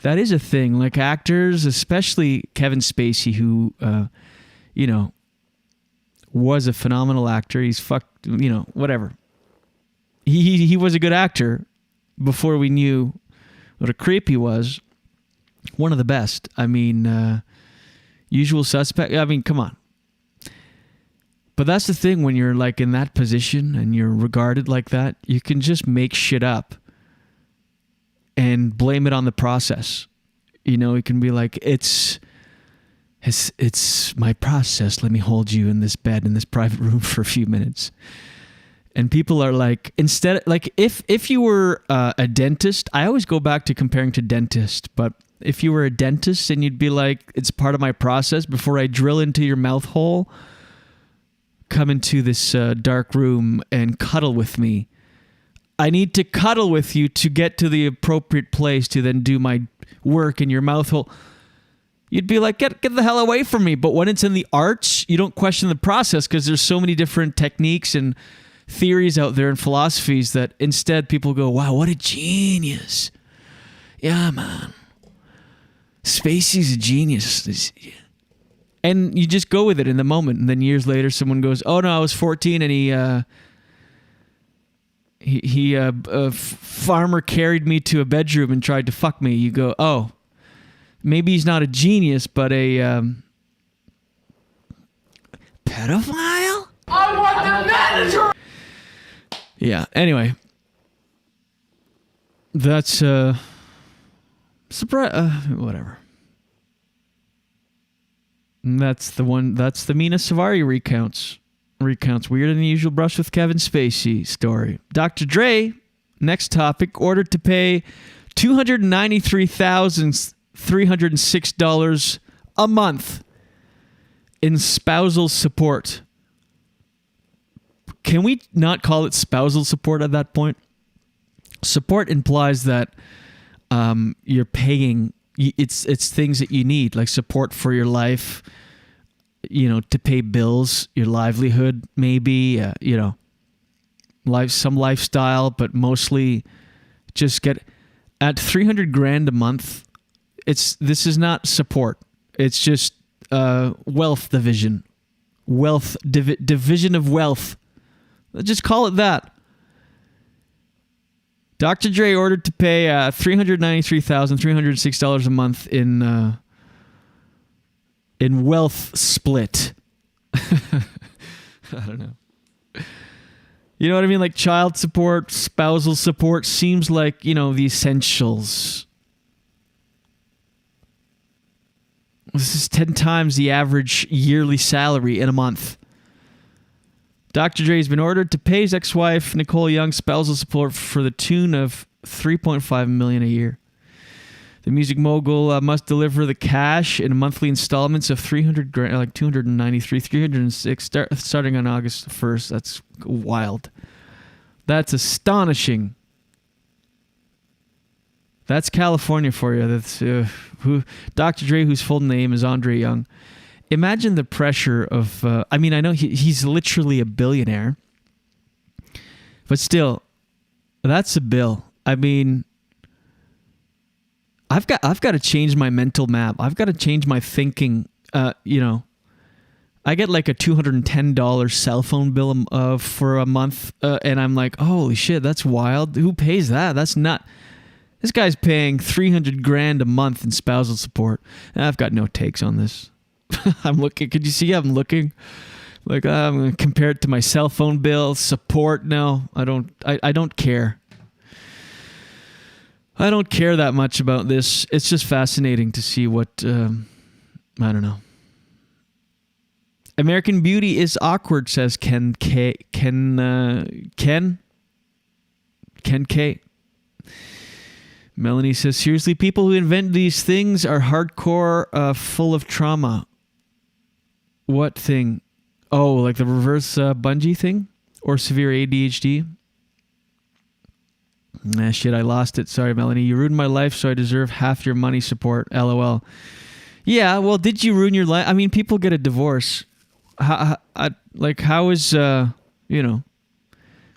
That is a thing. Like actors, especially Kevin Spacey, who, was a phenomenal actor. He's whatever. He was a good actor before we knew what a creep he was. One of the best. I mean, Usual Suspect. I mean, come on. But that's the thing when you're like in that position and you're regarded like that, you can just make shit up and blame it on the process. It can be like, it's my process. Let me hold you in this bed in this private room for a few minutes. And people are like, instead, like if you were a dentist, I always go back to comparing to dentist, but if you were a dentist and you'd be like, it's part of my process before I drill into your mouth hole, come into this dark room and cuddle with me. I need to cuddle with you to get to the appropriate place to then do my work in your mouth hole. You'd be like, get the hell away from me. But when it's in the arts, you don't question the process because there's so many different techniques and theories out there and philosophies that instead people go, wow, what a genius. Yeah, man. Spacey's a genius. And you just go with it in the moment. And then years later, someone goes, oh, no, I was 14 and a farmer carried me to a bedroom and tried to fuck me. You go, oh, maybe he's not a genius, but a pedophile? I want the manager! Yeah, anyway. That's, whatever. And that's the Mena Suvari recounts weird and unusual brush with Kevin Spacey story. Dr. Dre, next topic, ordered to pay $293,306 a month in spousal support. Can we not call it spousal support at that point? Support implies that you're paying. It's things that you need, like support for your life, to pay bills, your livelihood, maybe, some lifestyle, but mostly just get at $300,000 a month. This is not support. It's just wealth division, division of wealth. Let's just call it that. Dr. Dre ordered to pay $393,306 a month in wealth split. I don't know. You know what I mean? Like child support, spousal support seems like, the essentials. This is 10 times the average yearly salary in a month. Dr. Dre has been ordered to pay his ex-wife, Nicole Young, spousal support for the tune of $3.5 million a year. The music mogul must deliver the cash in monthly installments of $300,000, like $293,306, starting on August 1st. That's wild. That's astonishing. That's California for you. That's Dr. Dre, whose full name is Andre Young. Imagine the pressure of, I know he's literally a billionaire, but still, that's a bill. I mean, I've got to change my mental map. I've got to change my thinking. I get like a $210 cell phone bill for a month, and I'm like, holy shit, that's wild. Who pays that? That's not. This guy's paying $300,000 a month in spousal support. And I've got no takes on this. I'm looking. Could you see I'm looking? Like I'm going to compare it to my cell phone bill, support. No, I don't. I don't care. I don't care that much about this. It's just fascinating to see what, I don't know. American Beauty is awkward, says Ken K. Ken K. Melanie says, seriously, people who invent these things are hardcore, full of trauma. What thing? Oh, like the reverse bungee thing? Or severe ADHD? Nah, shit, I lost it. Sorry, Melanie. You ruined my life, so I deserve half your money support. LOL. Yeah, well, did you ruin your life? I mean, people get a divorce. How is,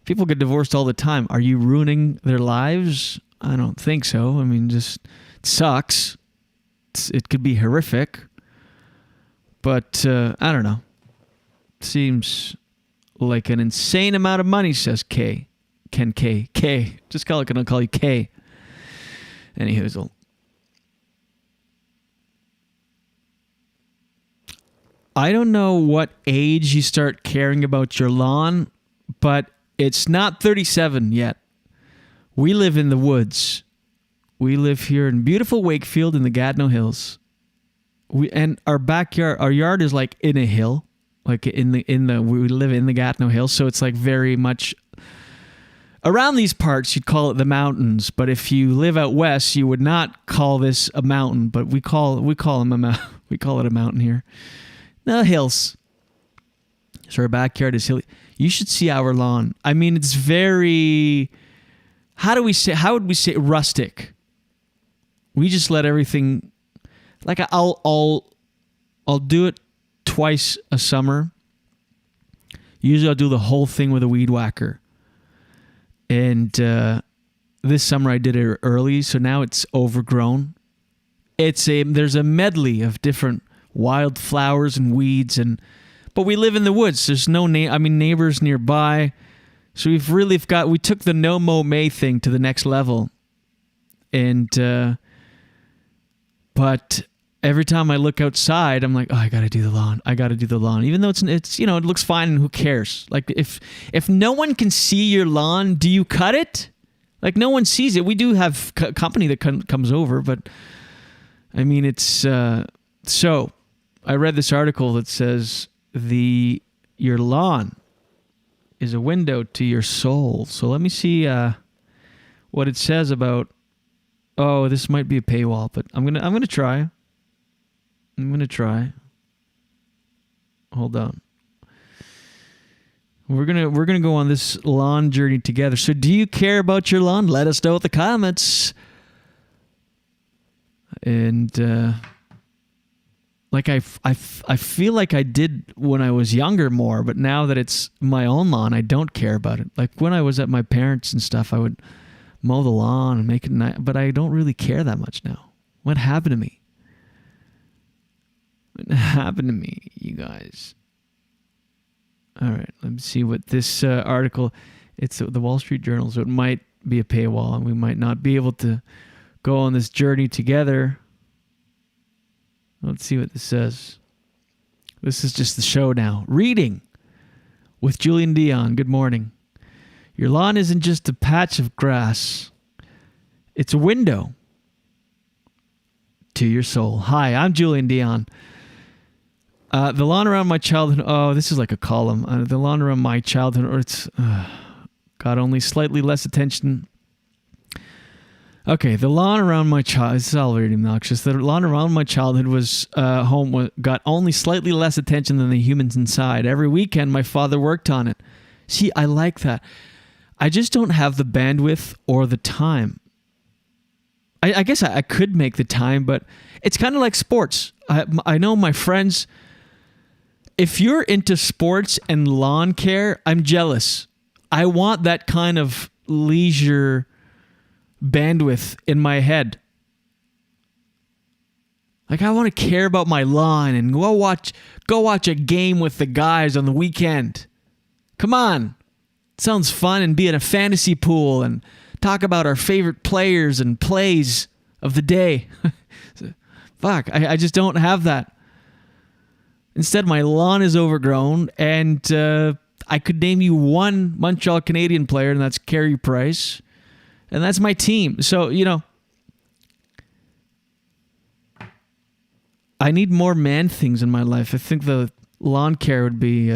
people get divorced all the time. Are you ruining their lives? I don't think so. I mean, just it sucks. It could be horrific. But, I don't know. Seems like an insane amount of money, says Ken K. K. Just I'll call you K. Anywho. I don't know what age you start caring about your lawn, but it's not 37 yet. We live in the woods. We live here in beautiful Wakefield in the Gatineau Hills. And our backyard, our yard is like in a hill, like we live in the Gatineau Hills, so it's like very much around these parts. You'd call it the mountains, but if you live out west, you would not call this a mountain. But we call it a mountain here. The hills. So our backyard is hilly. You should see our lawn. I mean, it's very. How would we say rustic? We just let everything. Like I'll do it twice a summer. Usually I'll do the whole thing with a weed whacker. And this summer I did it early, so now it's overgrown. There's a medley of different wild flowers and weeds, but we live in the woods. There's no neighbors nearby. So we took the no mow May thing to the next level. And but every time I look outside, I'm like, oh, I got to do the lawn. Even though it's it looks fine and who cares? Like if no one can see your lawn, do you cut it? Like no one sees it. We do have company that comes over, but I mean it's so I read this article that says your lawn is a window to your soul. So let me see what it says about. Oh, this might be a paywall, but I'm gonna try. Hold on. We're gonna go on this lawn journey together. So, do you care about your lawn? Let us know in the comments. And I feel like I did when I was younger more, but now that it's my own lawn, I don't care about it. Like when I was at my parents' and stuff, I would mow the lawn and make it nice, but I don't really care that much now. What happened to me? What happened to me, you guys? All right, let me see what this article. It's the Wall Street Journal, so it might be a paywall, and we might not be able to go on this journey together. Let's see what this says. This is just the show now. Reading with Julien Dionne. Good morning. Your lawn isn't just a patch of grass. It's a window to your soul. Hi, I'm Julien Dionne. The lawn around my childhood. Oh, this is like a column. The lawn around my childhood, or it's got only slightly less attention. Okay, the lawn around my child. This is all very obnoxious. The lawn around my childhood got only slightly less attention than the humans inside. Every weekend, my father worked on it. See, I like that. I just don't have the bandwidth or the time. I guess I could make the time, but it's kind of like sports. I know my friends. If you're into sports and lawn care, I'm jealous. I want that kind of leisure bandwidth in my head. Like I want to care about my lawn and go watch a game with the guys on the weekend. Come on. It sounds fun, and be in a fantasy pool and talk about our favorite players and plays of the day. Fuck, I just don't have that. Instead, my lawn is overgrown, and I could name you one Montreal Canadian player, and that's Carey Price, and that's my team. So, I need more man things in my life. I think the lawn care would be...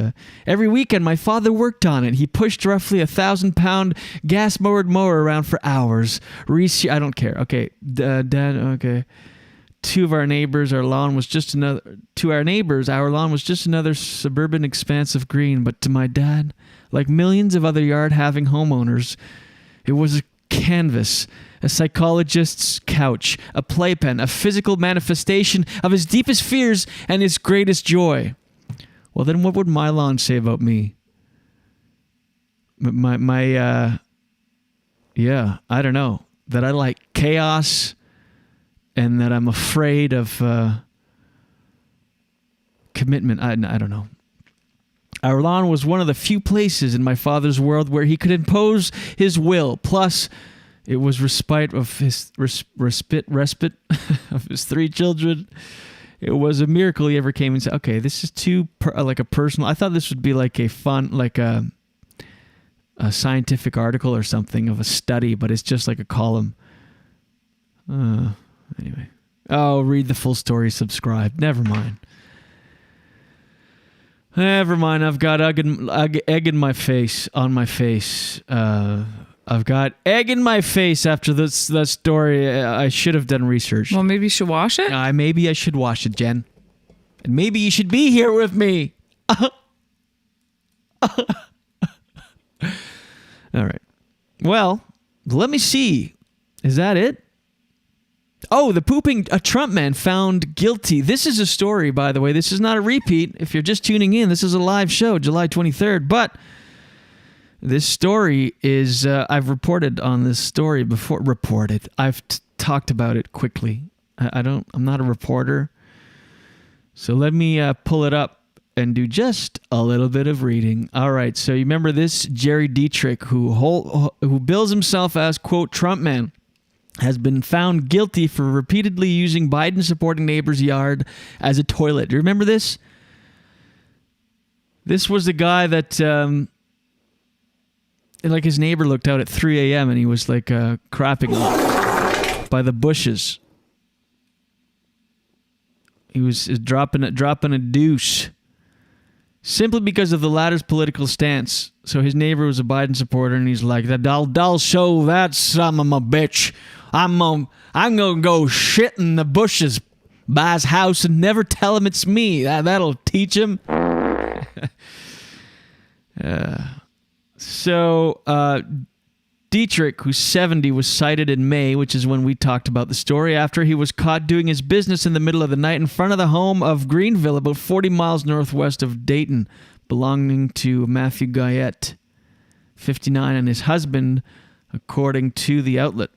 every weekend, my father worked on it. He pushed roughly 1,000-pound gas-mowered mower around for hours. I don't care. Okay, Dad, okay. Our lawn was just another suburban expanse of green. But to my dad, like millions of other yard-having homeowners, it was a canvas, a psychologist's couch, a playpen, a physical manifestation of his deepest fears and his greatest joy. Well, then what would my lawn say about me? I don't know. That I like chaos and that I'm afraid of commitment. I don't know. Our lawn was one of the few places in my father's world where he could impose his will. Plus, it was respite of his respite of his 3 children. It was a miracle he ever came and said, okay, this is too like a personal. I thought this would be like a fun, like a scientific article or something of a study, but it's just like a column. Anyway. Oh, read the full story, subscribe. Never mind. I've got egg in my face, on my face. I've got egg in my face after that story. I should have done research. Well, maybe you should wash it? Maybe I should wash it, Jen. And maybe you should be here with me. All right. Well, let me see. Is that it? Oh, the pooping Trump man found guilty. This is a story, by the way. This is not a repeat. If you're just tuning in, this is a live show, July 23rd. But this story is, I've reported on this story before. I've talked about it quickly. I'm not a reporter. So let me pull it up and do just a little bit of reading. All right. So you remember this Jerry Dietrich, who bills himself as, quote, Trump man, has been found guilty for repeatedly using Biden-supporting neighbor's yard as a toilet. Do you remember this? This was the guy that, like his neighbor looked out at 3 a.m. and he was like crapping by the bushes. He was dropping a deuce simply because of the latter's political stance. So his neighbor was a Biden supporter, and he's like, "I'll show that son of a bitch. I'm gonna go shit in the bushes by his house and never tell him it's me. That'll teach him." Dietrich, who's 70, was cited in May, which is when we talked about the story, after he was caught doing his business in the middle of the night in front of the home of Greenville, about 40 miles northwest of Dayton, belonging to Matthew Guyette, 59, and his husband, according to the outlet.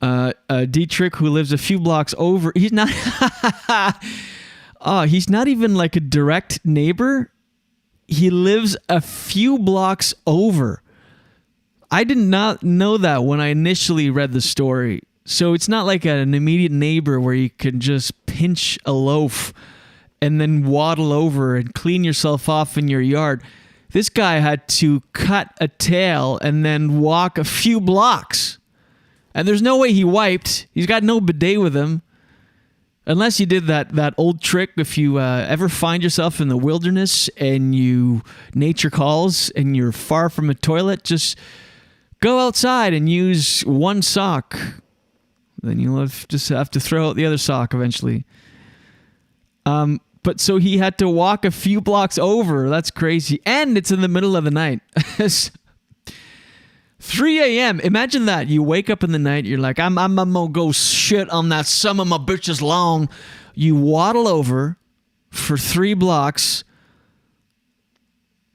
Dietrich, who lives a few blocks over, he's not even like a direct neighbor. He lives a few blocks over. I did not know that when I initially read the story. So it's not like an immediate neighbor where you can just pinch a loaf and then waddle over and clean yourself off in your yard. This guy had to cut a tail and then walk a few blocks. And there's no way he wiped. He's got no bidet with him. Unless you did that old trick, if you ever find yourself in the wilderness and nature calls and you're far from a toilet, just go outside and use one sock. Then you'll just have to throw out the other sock eventually. But so he had to walk a few blocks over. That's crazy. And it's in the middle of the night. 3 a.m. Imagine that. You wake up in the night. You're like, I'm gonna go shit on that some of my bitch's lawn. You waddle over for 3 blocks.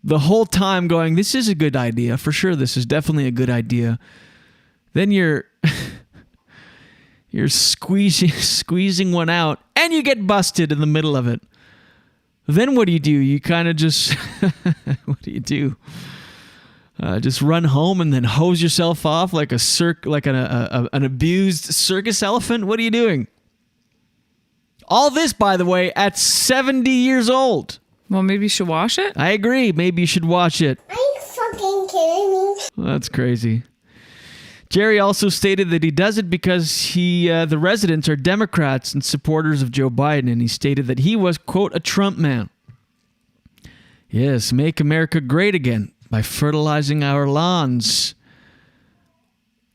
The whole time going, this is a good idea. For sure, this is definitely a good idea. Then you're squeezing one out, and you get busted in the middle of it. Then what do? You kind of just, what do? Just run home and then hose yourself off like an abused circus elephant? What are you doing? All this, by the way, at 70 years old. Well, maybe you should wash it? I agree. Maybe you should wash it. Are you fucking kidding me? That's crazy. Jerry also stated that he does it because the residents are Democrats and supporters of Joe Biden, and he stated that he was, quote, a Trump man. Yes, make America great again by fertilizing our lawns.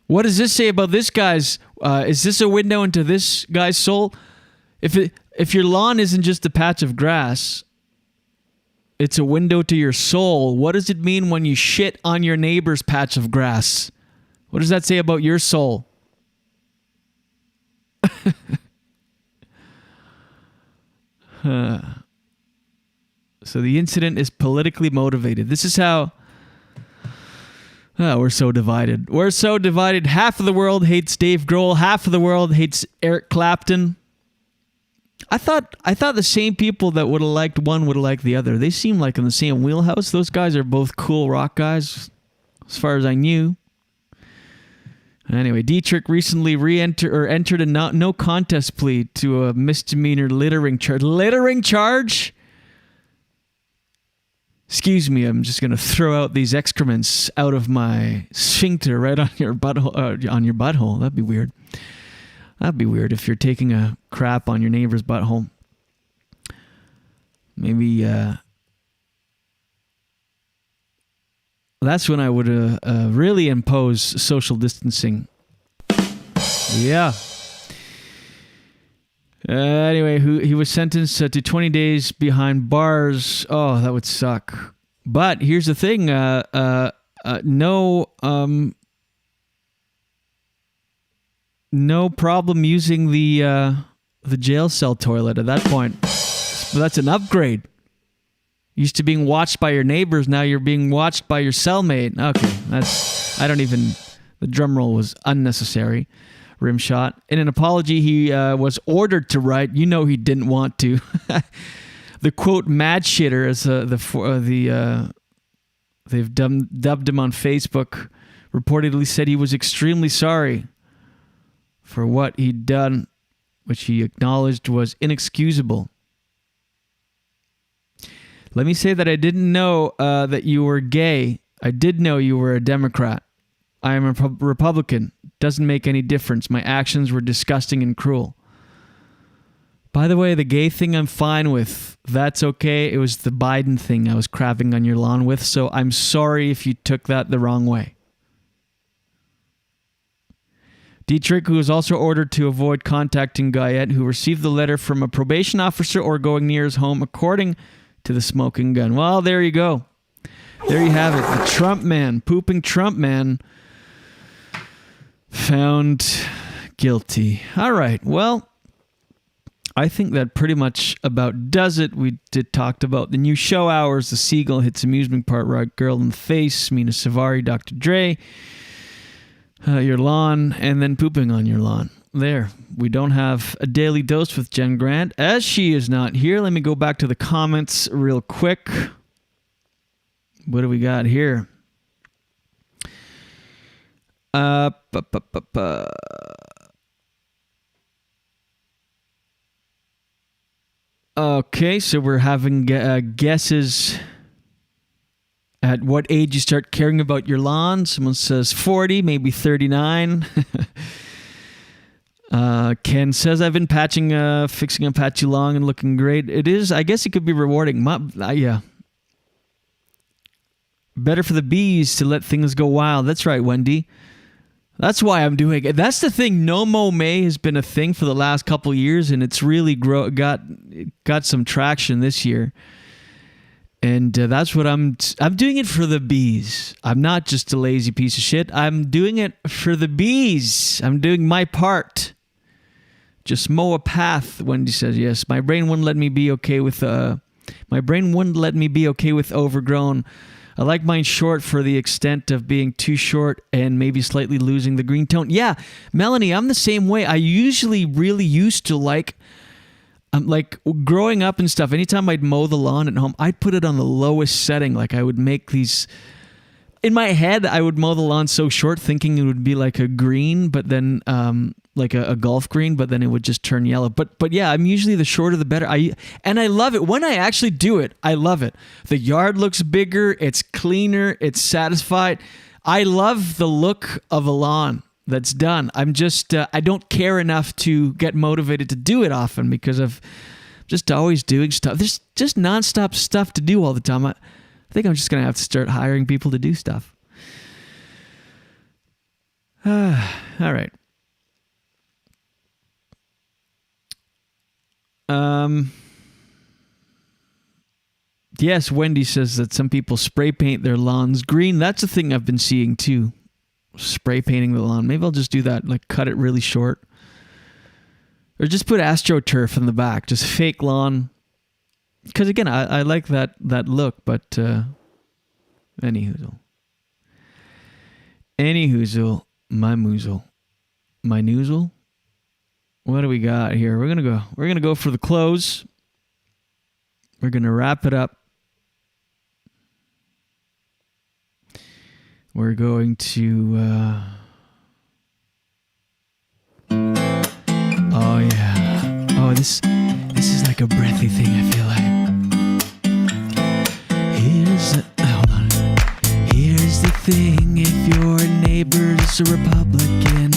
What does this say about this guy's? Is this a window into this guy's soul? If your lawn isn't just a patch of grass, it's a window to your soul. What does it mean when you shit on your neighbor's patch of grass? What does that say about your soul? So the incident is politically motivated. This is how... we're so divided. We're so divided. Half of the world hates Dave Grohl. Half of the world hates Eric Clapton. I thought the same people that would have liked one would have liked the other. They seem like in the same wheelhouse. Those guys are both cool rock guys, as far as I knew. Anyway, Dietrich recently entered a no contest plea to a misdemeanor littering charge. Littering charge? Excuse me, I'm just going to throw out these excrements out of my sphincter right on your butthole. That'd be weird. That'd be weird if you're taking a crap on your neighbor's butthole. Maybe that's when I would really impose social distancing. Yeah. Anyway, he was sentenced to 20 days behind bars. Oh, that would suck. But here's the thing. No problem using the jail cell toilet at that point. But that's an upgrade. Used to being watched by your neighbors, now you're being watched by your cellmate. Okay, the drum roll was unnecessary. Rim shot. In an apology he was ordered to write, he didn't want to. The quote mad shitter, as they've dubbed him on Facebook, reportedly said he was extremely sorry for what he'd done, which he acknowledged was inexcusable. Let me say that I didn't know that you were gay. I did know you were a Democrat. I am a Republican. Doesn't make any difference. My actions were disgusting and cruel. By the way, the gay thing I'm fine with. That's okay. It was the Biden thing I was crapping on your lawn with, so I'm sorry if you took that the wrong way. Dietrich, who was also ordered to avoid contacting Guyette, who received the letter from a probation officer or going near his home, according to the smoking gun. Well, there you go. There you have it. The Trump man, pooping Trump man, found guilty. All right. Well, I think that pretty much about does it. We talked about the new show hours, the Seagull hits amusement park, right girl in the face, Mena Suvari, Dr. Dre, your lawn, and then pooping on your lawn. There. We don't have a daily dose with Jen Grant, as she is not here. Let me go back to the comments real quick. What do we got here? Okay, so we're having guesses at what age you start caring about your lawn. Someone says 40, maybe 39. Ken says, I've been fixing a patchy lawn and looking great. It is, I guess it could be rewarding. Yeah. Better for the bees to let things go wild. That's right, Wendy. That's why I'm doing it. That's the thing. No Mow May has been a thing for the last couple years, and it's really got some traction this year. And that's what I'm doing it for the bees. I'm not just a lazy piece of shit. I'm doing it for the bees. I'm doing my part. Just mow a path, Wendy says. Yes, my brain wouldn't let me be okay with overgrown. I like mine short for the extent of being too short and maybe slightly losing the green tone. Yeah, Melanie, I'm the same way. I usually really used to like growing up and stuff. Anytime I'd mow the lawn at home, I'd put it on the lowest setting. Like I would make these in my head, I would mow the lawn so short, thinking it would be like a green, but then like a golf green, but then it would just turn yellow. But yeah, I'm usually the shorter the better. I love it when I actually do it. I love it. The yard looks bigger. It's cleaner. It's satisfied. I love the look of a lawn that's done. I'm just I don't care enough to get motivated to do it often because of just always doing stuff. There's just nonstop stuff to do all the time. I think I'm just going to have to start hiring people to do stuff. All right. Yes, Wendy says that some people spray paint their lawns green. That's a thing I've been seeing too. Spray painting the lawn. Maybe I'll just do that, like cut it really short. Or just put AstroTurf in the back. Just fake lawn. Because again, I like that look, but anyhoozle. My noozle. What do we got here? We're gonna go for the close. We're gonna wrap it up. We're going to oh yeah. Oh, this is like a breathy thing, I feel like. Hold on. Here's the thing, if your neighbor's a Republican,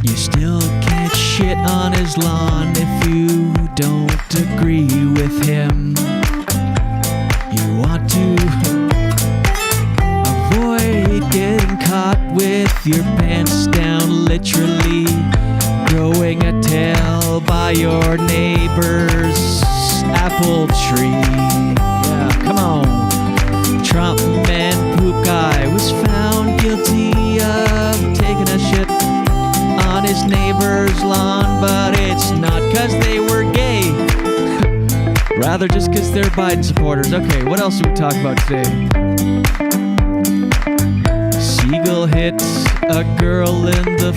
you still can't shit on his lawn if you don't agree with him. You want to avoid getting caught with your pants down, literally growing a tail by your neighbor's apple tree. Yeah, come on. Trump man poop guy was found guilty of taking a shit on his neighbor's lawn, but it's not because they were gay. Rather just because they're Biden supporters. Okay, what else do we talk about today? Seagull hit a girl in the...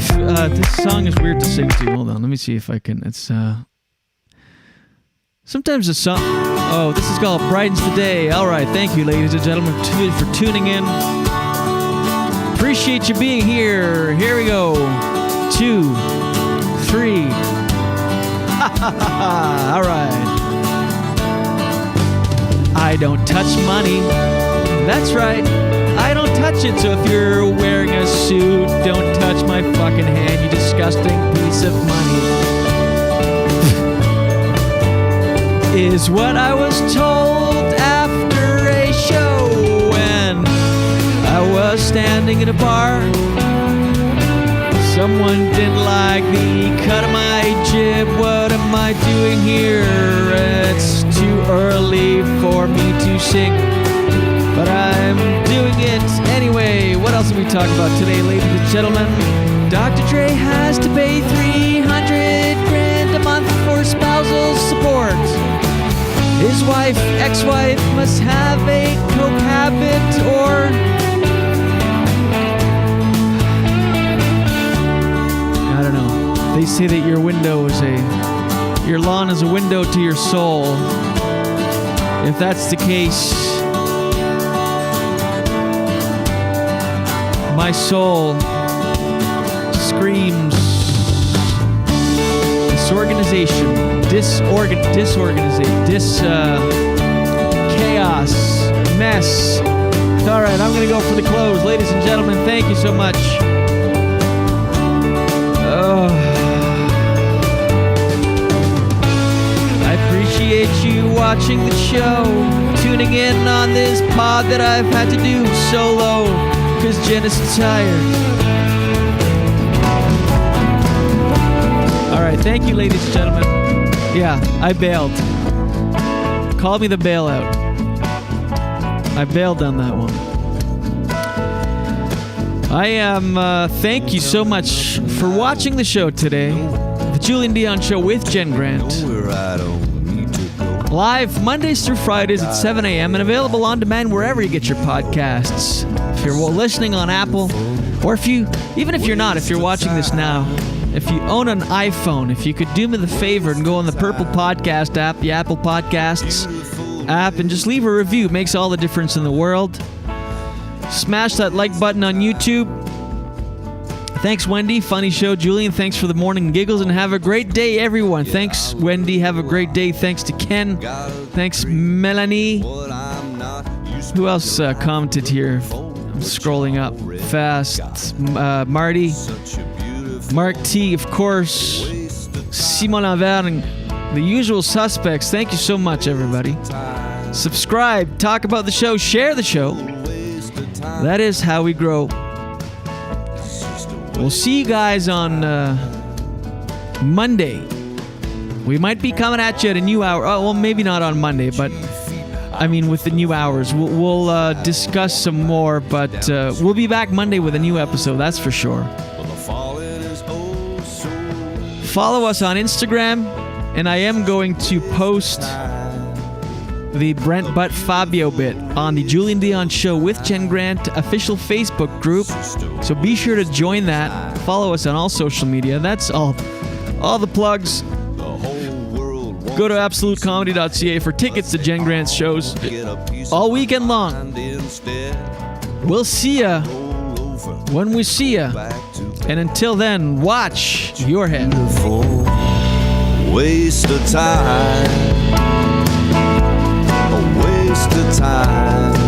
this song is weird to sing to. Hold on, let me see if I can... It's... Sometimes the song... Oh, this is called Brightens the Day. All right, thank you, ladies and gentlemen, for tuning in. Appreciate you being here. Here we go. 2, 3. All right. I don't touch money. That's right. I don't touch it. So if you're wearing a suit, don't touch my fucking hand, you disgusting piece of money. Is what I was told after a show when I was standing in a bar. Someone didn't like the cut of my jib. What am I doing here? It's too early for me to sing, but I'm doing it anyway. What else did we talk about today, ladies and gentlemen? Dr. Dre has to pay $300,000 a month for spousal support. His wife, ex-wife, must have a coke habit or... I don't know. They say that your lawn is a window to your soul. If that's the case, my soul screams chaos, mess. All right, I'm going to go for the close. Ladies and gentlemen, thank you so much. I appreciate you watching the show, tuning in on this pod that I've had to do solo, because Jen is tired. All right, thank you, ladies and gentlemen. Yeah, I bailed. Call me the bailout. I bailed on that one. I am, thank you so much for watching the show today. The Julien Dionne Show with Jen Grant. Live Mondays through Fridays at 7 a.m. and available on demand wherever you get your podcasts. If you're listening on Apple, or if you're not, if you're watching this now, if you own an iPhone, if you could do me the favor and go on the Purple Podcast app, the Apple Podcasts app and just leave a review. It makes all the difference in the world. Smash that like button on YouTube. Thanks, Wendy. Funny show. Julien, thanks for the morning giggles, and have a great day, everyone. Thanks, Wendy. Have a great day. Thanks to Ken. Thanks, Melanie. Who else commented here? I'm scrolling up fast. Marty. Mark T, of course. Simon Laverne. The usual suspects. Thank you so much, everybody. Subscribe. Talk about the show. Share the show. That is how we grow. We'll see you guys on Monday. We might be coming at you at a new hour. Oh, well, maybe not on Monday, but I mean with the new hours. We'll discuss some more, but we'll be back Monday with a new episode, that's for sure. Follow us on Instagram, and I am going to post the Brent Butt Fabio bit on the Julien Dionne Show with Jen Grant official Facebook group. So be sure to join that. Follow us on all social media. That's all the plugs. Go to absolutecomedy.ca for tickets to Jen Grant's shows all weekend long. We'll see ya when we see ya. And until then, watch your head. Waste of time. A waste of time.